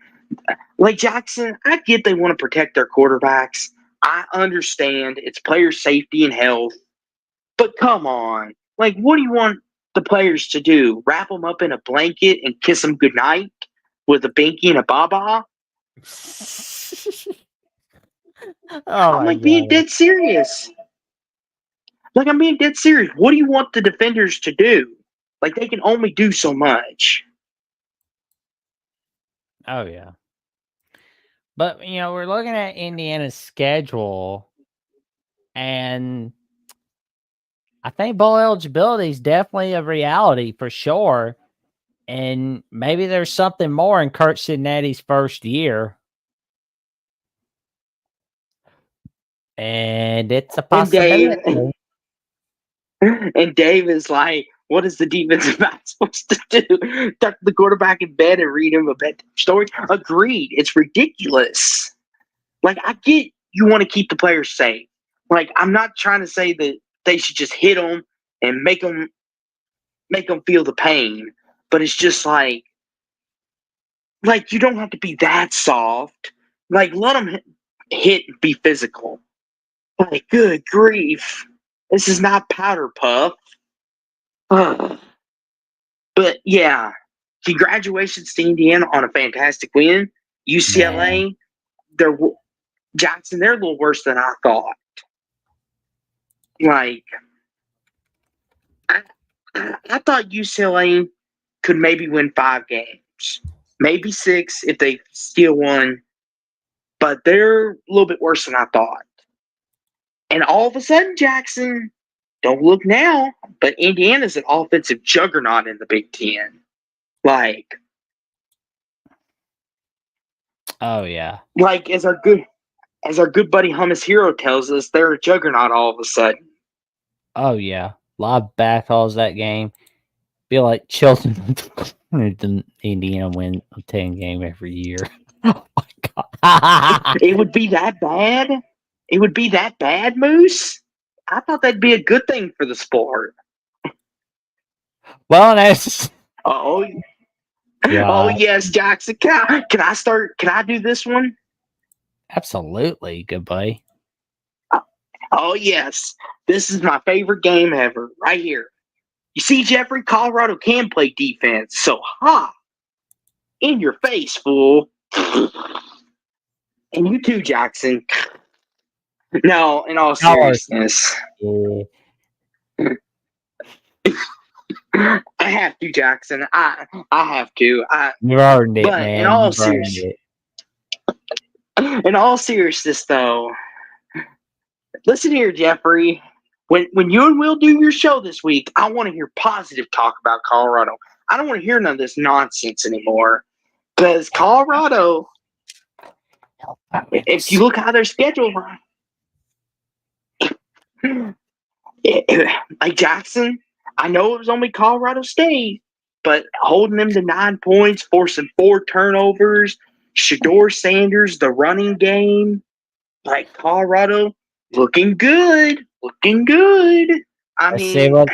Like Jackson, I get they want to protect their quarterbacks. I understand it's player safety and health. But come on. Like, what do you want the players to do? Wrap them up in a blanket and kiss them goodnight with a binky and a baba? I'm like being dead serious. Like, I'm being dead serious. What do you want the defenders to do? Like, they can only do so much. Oh, yeah. But, we're looking at Indiana's schedule, and I think bowl eligibility is definitely a reality for sure. And maybe there's something more in Kurt Cincinnati's first year. And it's a possibility. And Dave is like, what is the defensive back supposed to do? Tuck the quarterback in bed and read him a bedtime story? Agreed. It's ridiculous. Like, I get you want to keep the players safe. Like, I'm not trying to say that they should just hit them and make them feel the pain. But it's just like you don't have to be that soft. Like, let them hit and be physical. Like, good grief. This is not powder puff. But yeah, congratulations to Indiana on a fantastic win. UCLA, Jackson, they're a little worse than I thought. Like, I thought UCLA could maybe win 5 games, maybe 6 if they steal one, but they're a little bit worse than I thought. And all of a sudden, Jackson, don't look now, but Indiana's an offensive juggernaut in the Big Ten. Like, oh yeah. Like, as our good buddy Hummus Hero tells us, they're a juggernaut all of a sudden. Oh yeah. A lot of backhalls that game. Feel like Chilton Indiana win a 10 game every year. Oh my god. It would be that bad? It would be that bad, Moose? I thought that'd be a good thing for the sport. Well, that's oh yes, Jackson. Can I start? Can I do this one? Absolutely, good buddy. Oh yes, this is my favorite game ever, right here. You see, Jeffrey, Colorado can play defense, so in your face, fool. And you too, Jackson. No, in all seriousness. Yeah. I have to, Jackson. I have to. You earned it, man. In all seriousness, though, listen here, Jeffrey. When you and Will do your show this week, I want to hear positive talk about Colorado. I don't want to hear none of this nonsense anymore. Because Colorado, if you look how their schedule, Like Jackson, I know it was only Colorado State, but holding them to 9 points, forcing 4 turnovers, Shador Sanders, the running game, like Colorado, looking good, looking good. I Let's see mean, what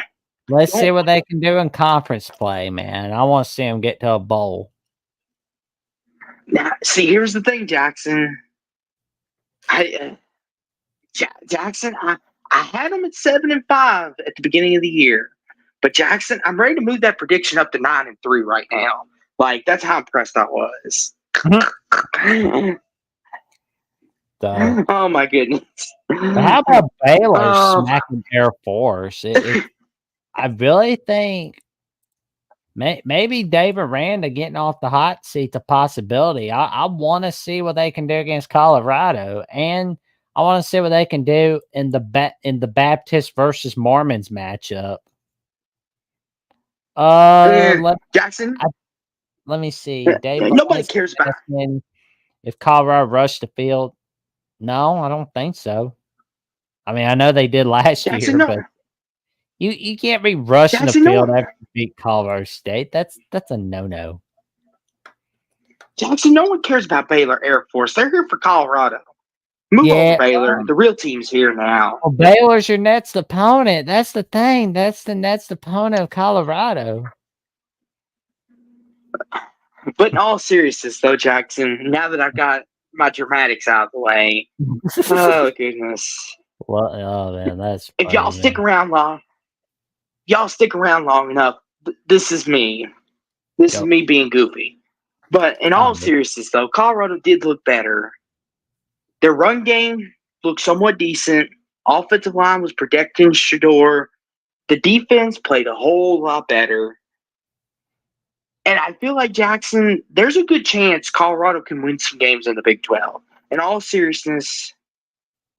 let's see don't what they can do in conference play, man. I want to see them get to a bowl. now see. Here's the thing, Jackson. Jackson, I had them at 7-5 at the beginning of the year, but Jackson, I'm ready to move that prediction up to 9-3 right now. Like that's how impressed I was. So, Oh my goodness! but how about Baylor Oh, smacking Air Force? I really think maybe David Randa getting off the hot seat's a possibility. I want to see what they can do against Colorado, and I want to see what they can do in the Baptist versus Mormons matchup. Let Jackson, let me see. Dave nobody Buckey's cares about. asking if Colorado rushed the field. No, I don't think so. I mean, I know they did last Jackson, year, no, but you can't be rushing the Jackson, no field one. after you beat Colorado State. That's a no. Jackson, no one cares about Baylor Air Force. They're here for Colorado. Move over, Yeah. Baylor. The real team's here now. Well, Baylor's your next opponent. That's the thing. That's the next opponent of Colorado. But in all seriousness, though, Jackson, now that I've got my dramatics out of the way, oh goodness! Well, oh man, that's If y'all funny, stick man. around long, y'all stick around long enough. This is me. This is Go. me being goofy. But in all Oh, seriousness, though, Colorado did look better. Their run game looked somewhat decent. Offensive line was protecting Shador. The defense played a whole lot better. And I feel like Jackson, there's a good chance Colorado can win some games in the Big 12. In all seriousness,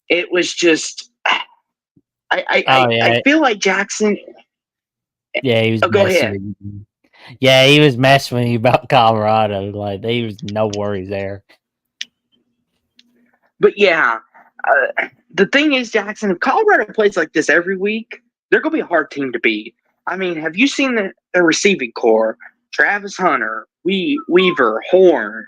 it was just oh I yeah, feel like Jackson. yeah. He was Oh, go messing ahead. with you. Yeah, he was messing with you about Colorado. Like there was no worries there. But yeah, the thing is, Jackson, if Colorado plays like this every week, they're going to be a hard team to beat. I mean, have you seen the receiving core? Travis Hunter, Weaver, Horn,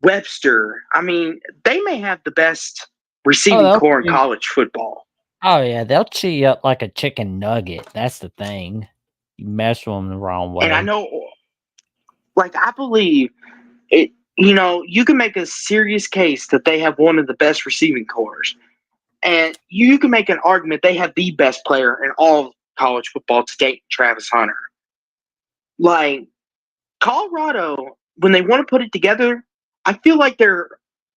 Webster. I mean, they may have the best Oh, receiving they'll core in chew. college football. Oh yeah, they'll chew you up like a chicken nugget. That's the thing. You mess with them the wrong And I way. know, like, I believe it. You know, you can make a serious case that they have one of the best receiving cores. And you can make an argument they have the best player in all of college football to date, Travis Hunter. Like Colorado, when they want to put it together, I feel like there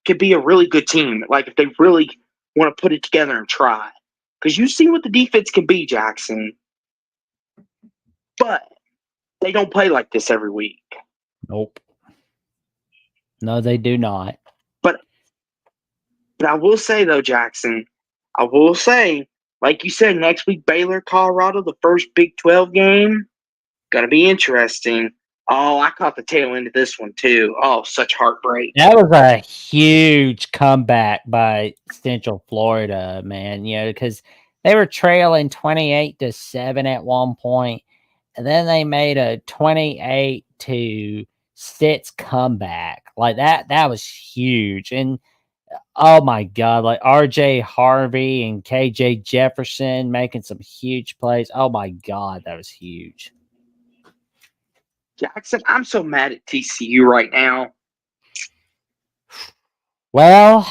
could be a really good team. Like if they really want to put it together and try. Because you see what the defense can be, Jackson. But they don't play like this every week. Nope. No, they do not. But I will say though, Jackson, I will say, like you said, next week Baylor, Colorado, the first Big 12 game. Gonna be interesting. Oh, I caught the tail end of this one too. Oh, such heartbreak. That was a huge comeback by Central Florida, man. You know, because they were trailing 28-7 at one point, and then they made a 28-6 comeback. Like that was huge. And oh my god, like RJ Harvey and KJ Jefferson making some huge plays. Oh my god, that was huge. Jackson, I'm so mad at TCU right now. Well,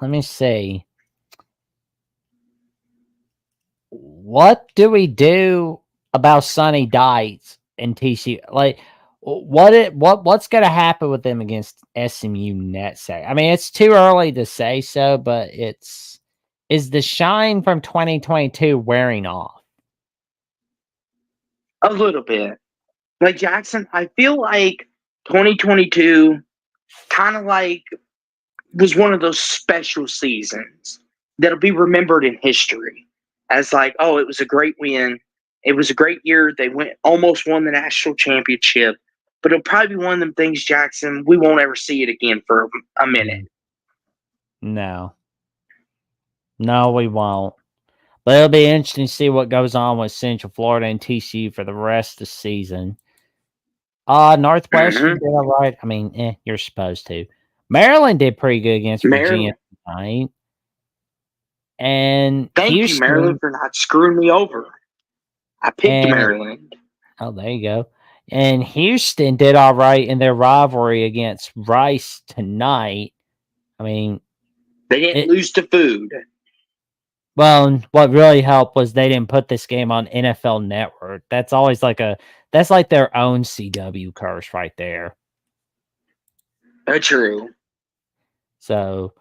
let me see. What do we do about Sonny Dykes and TCU? Like, what's going to happen with them against SMU next? I mean, it's too early to say so, but is the shine from 2022 wearing off? A little bit. Like Jackson, I feel like 2022 kind of like was one of those special seasons that'll be remembered in history as like, oh, it was a great win. It was a great year. They almost won the national championship. But it'll probably be one of them things, Jackson, we won't ever see it again for a minute. No, no, we won't. But it'll be interesting to see what goes on with Central Florida and TCU for the rest of the season. Northwestern Mhm. did all right. I mean, you're supposed to. Maryland did pretty good against Virginia Maryland. tonight. And Thank you, Maryland, Houston for not screwing me over. I picked and Maryland. oh, there you go. And Houston did all right in their rivalry against Rice tonight. I mean, They didn't it lose to food. well, what really helped was they didn't put this game on NFL Network. That's always that's like their own CW curse right there. True. So,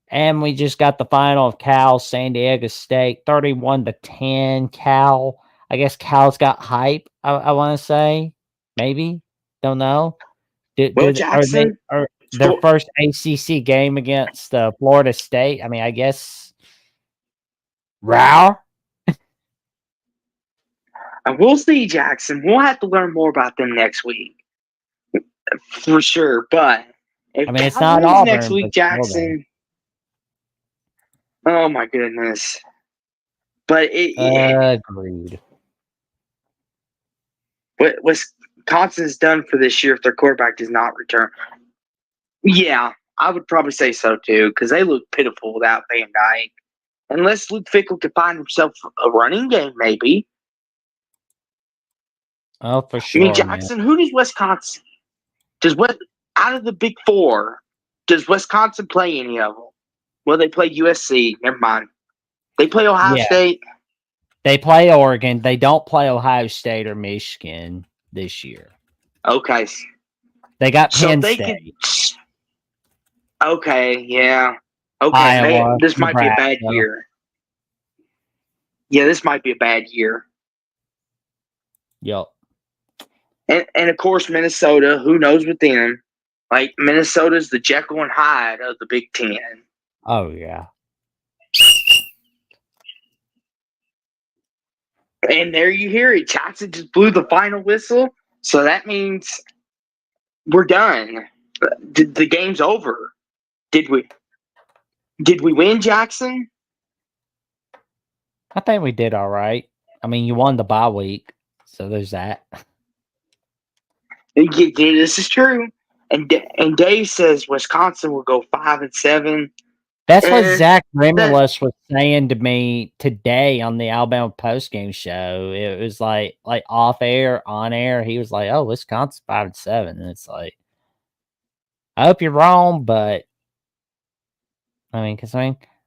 and we just got the final of Cal San Diego State, 31-10. Cal, I guess Cal's got hype. I want to say, maybe, don't know. Well, Are Jackson, their first ACC game against Florida State? I mean, I guess. Row. we'll see, Jackson. We'll have to learn more about them next week. For sure. But if I mean, it's Cal not wins next Auburn, but week, still though. Jackson, oh my goodness. But Agreed. what Wisconsin's done for this year if their quarterback does not return. Yeah, I would probably say so too, because they look pitiful without Van Dyke. Unless Luke Fickle could find himself a running game, maybe. Oh, for I mean, sure, man. Jackson, who does Wisconsin? Out of the Big Four, does Wisconsin play any of them? Well, they play USC. Never mind. They play Ohio Yeah. State. They play Oregon. They don't play Ohio State or Michigan this year. Okay. They got So Penn they State. Okay, yeah. Okay, Iowa, this might be a bad Nebraska. year. Yeah, this might be a bad year. Yep. And of course, Minnesota, who knows with them? Like, Minnesota's the Jekyll and Hyde of the Big Ten. Oh, yeah. And there you hear it. Jackson just blew the final whistle. So that means we're done. The game's over. Did we win, Jackson? I think we did all right. I mean, you won the bye week, so there's that. This is true. And Dave says Wisconsin will go 5-7. That's what Zach Remulus was saying to me today on the Alabama postgame show. It was like off air, on air. He was like, "Oh, Wisconsin 5-7," and it's like, I hope you're wrong, but I mean,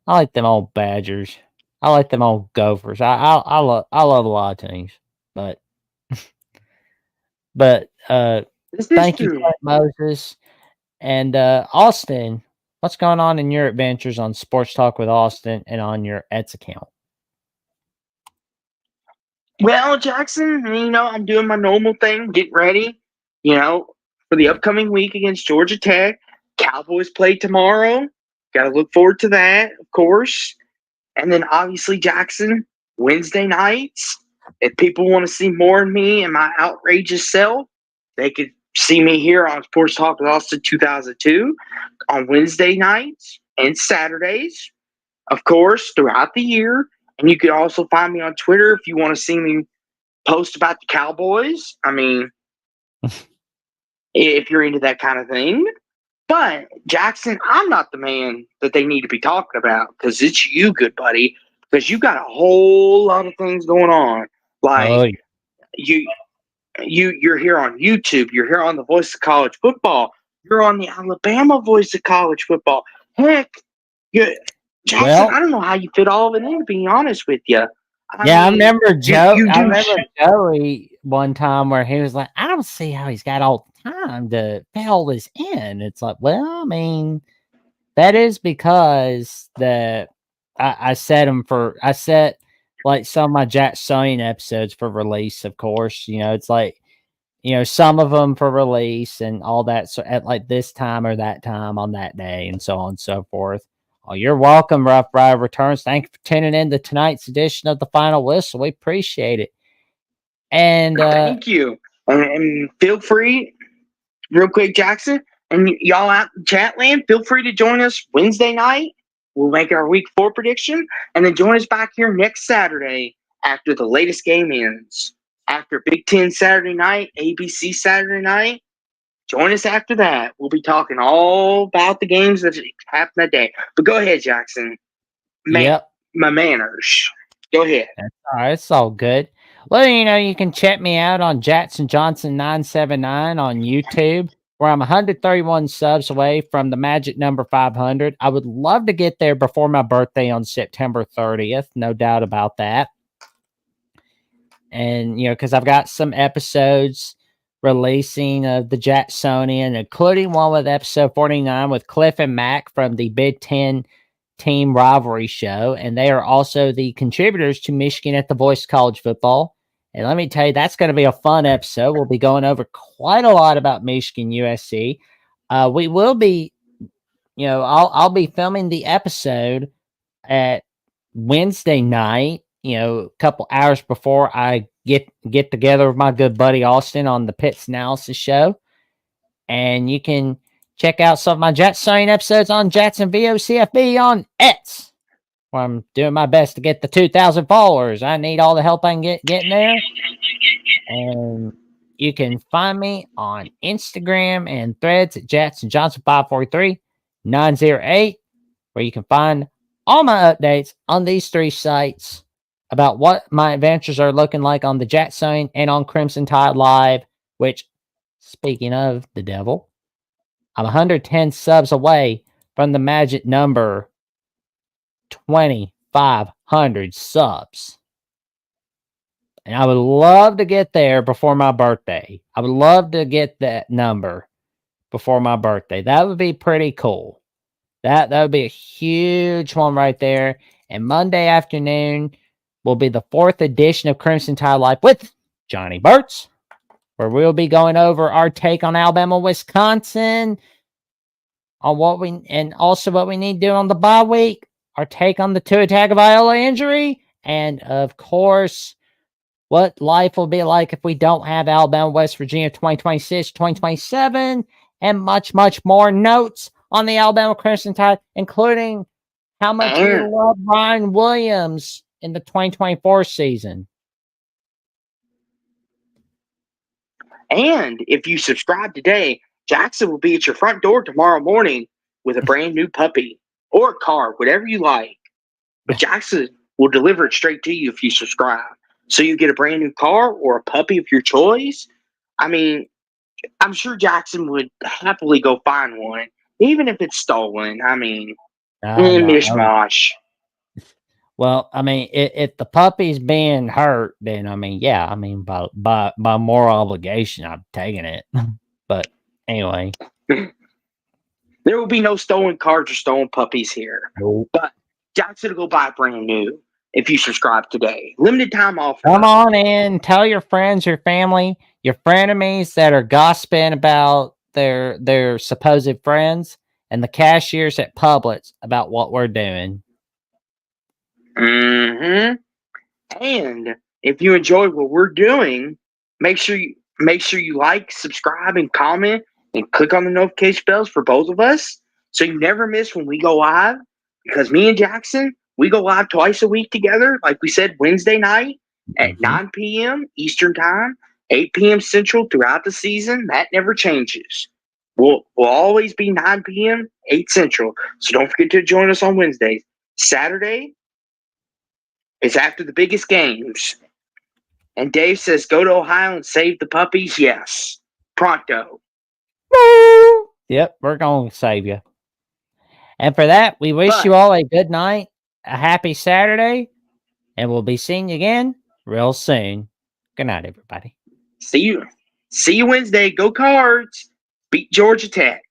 I like them old Badgers. I like them old Gophers. I love a lot of teams, but thank you, Clint Moses and Austin. What's going on in your adventures on Sports Talk with Austin and on your Ets account? Well, Jackson, I'm doing my normal thing, getting ready, for the upcoming week against Georgia Tech. Cowboys play tomorrow. Got to look forward to that, of course. And then obviously, Jackson, Wednesday nights. If people want to see more of me and my outrageous self, they could see me here on Sports Talk with Austin 2002 on Wednesday nights and Saturdays, of course, throughout the year. And you could also find me on Twitter if you want to see me post about the Cowboys. I mean, if you're into that kind of thing. But, Jackson, I'm not the man that they need to be talking about because it's you, good buddy, because you got a whole lot of things going on. Like, you're here on YouTube. You're here on the Voice of College Football. You're on the Alabama Voice of College Football. Heck, Jackson, I don't know how you fit all of it in, to be honest with you. I remember Joey one time where he was like, I don't see how he's got all the time to fit all this in. It's like, well, I mean, that is because I set like some of my Jack Sonian episodes for release, of course. It's like, some of them for release and all that. So at like this time or that time on that day and so on and so forth. Oh, you're welcome, Rough Rider Returns. Thank you for tuning in to tonight's edition of the Final Whistle. We appreciate it. And thank you. And feel free, real quick, Jackson, and y'all out in chat land, feel free to join us Wednesday night we'll make our week 4 prediction, and then join us back here next Saturday after the latest game ends. After Big Ten Saturday night, ABC Saturday night, join us after that. We'll be talking all about the games that happened that day. But go ahead, Jackson. Yep. My manners. Go ahead. All right, it's all good. Well, you can check me out on Jackson Johnson 979 on YouTube, where I'm 131 subs away from the magic number 500. I would love to get there before my birthday on September 30th, no doubt about that. And because I've got some episodes releasing of the Jacksonian, including one with episode 49 with Cliff and Mac from the Big Ten Team Rivalry Show, and they are also the contributors to Michigan at the Voice of College Football. And let me tell you, that's going to be a fun episode. We'll be going over quite a lot about Michigan USC. We will be, I'll be filming the episode at Wednesday night, a couple hours before I get together with my good buddy Austin on the Pits Analysis Show. And you can check out some of my Jacksonian episodes on Jackson VOCFB on X, where I'm doing my best to get the 2,000 followers. I need all the help I can getting there. And you can find me on Instagram and Threads at Jackson Johnson 543-908, where you can find all my updates on these 3 sites about what my adventures are looking like on the Jacksonian and on Crimson Tide Live, which, speaking of the devil, I'm 110 subs away from the magic number 2,500 subs. And I would love to get there before my birthday. I would love to get that number before my birthday. That would be pretty cool. That would be a huge one right there. And Monday afternoon will be the 4th edition of Crimson Tide Live with Johnny Burtz, where we'll be going over our take on Alabama, Wisconsin, on what we need to do on the bye week, our take on the Tua Tagovailoa injury, and of course, what life will be like if we don't have Alabama, West Virginia 2026, 2027, and much, much more notes on the Alabama Crimson Tide, including how much we love Ryan Williams in the 2024 season. And if you subscribe today, Jackson will be at your front door tomorrow morning with a brand new puppy or a car, whatever you like. But Jackson will deliver it straight to you if you subscribe. So you get a brand new car or a puppy of your choice. I mean, I'm sure Jackson would happily go find one, even if it's stolen. I mean, mishmash. Well, I mean, if the puppy's being hurt, then yeah, by moral obligation, I'm taking it. But anyway, there will be no stolen cars or stolen puppies here. Nope. But Jackson will go buy brand new if you subscribe today. Limited time offer. Come on in, tell your friends, your family, your frenemies that are gossiping about their supposed friends, and the cashiers at Publix about what we're doing. Mm-hmm. And if you enjoy what we're doing, make sure you like, subscribe, and comment, and click on the notification bells for both of us, so you never miss when we go live. Because me and Jackson, we go live twice a week together. Like we said, Wednesday night at 9 p.m. Eastern Time, 8 p.m. Central throughout the season. That never changes. We'll always be 9 p.m., 8 Central. So don't forget to join us on Wednesdays. Saturday is after the biggest games. And Dave says, go to Ohio and save the puppies. Yes. Pronto. Yep, we're going to save you. And for that, we wish you all a good night, a happy Saturday, and we'll be seeing you again real soon. Good night, everybody. See you Wednesday. Go Cards. Beat Georgia Tech.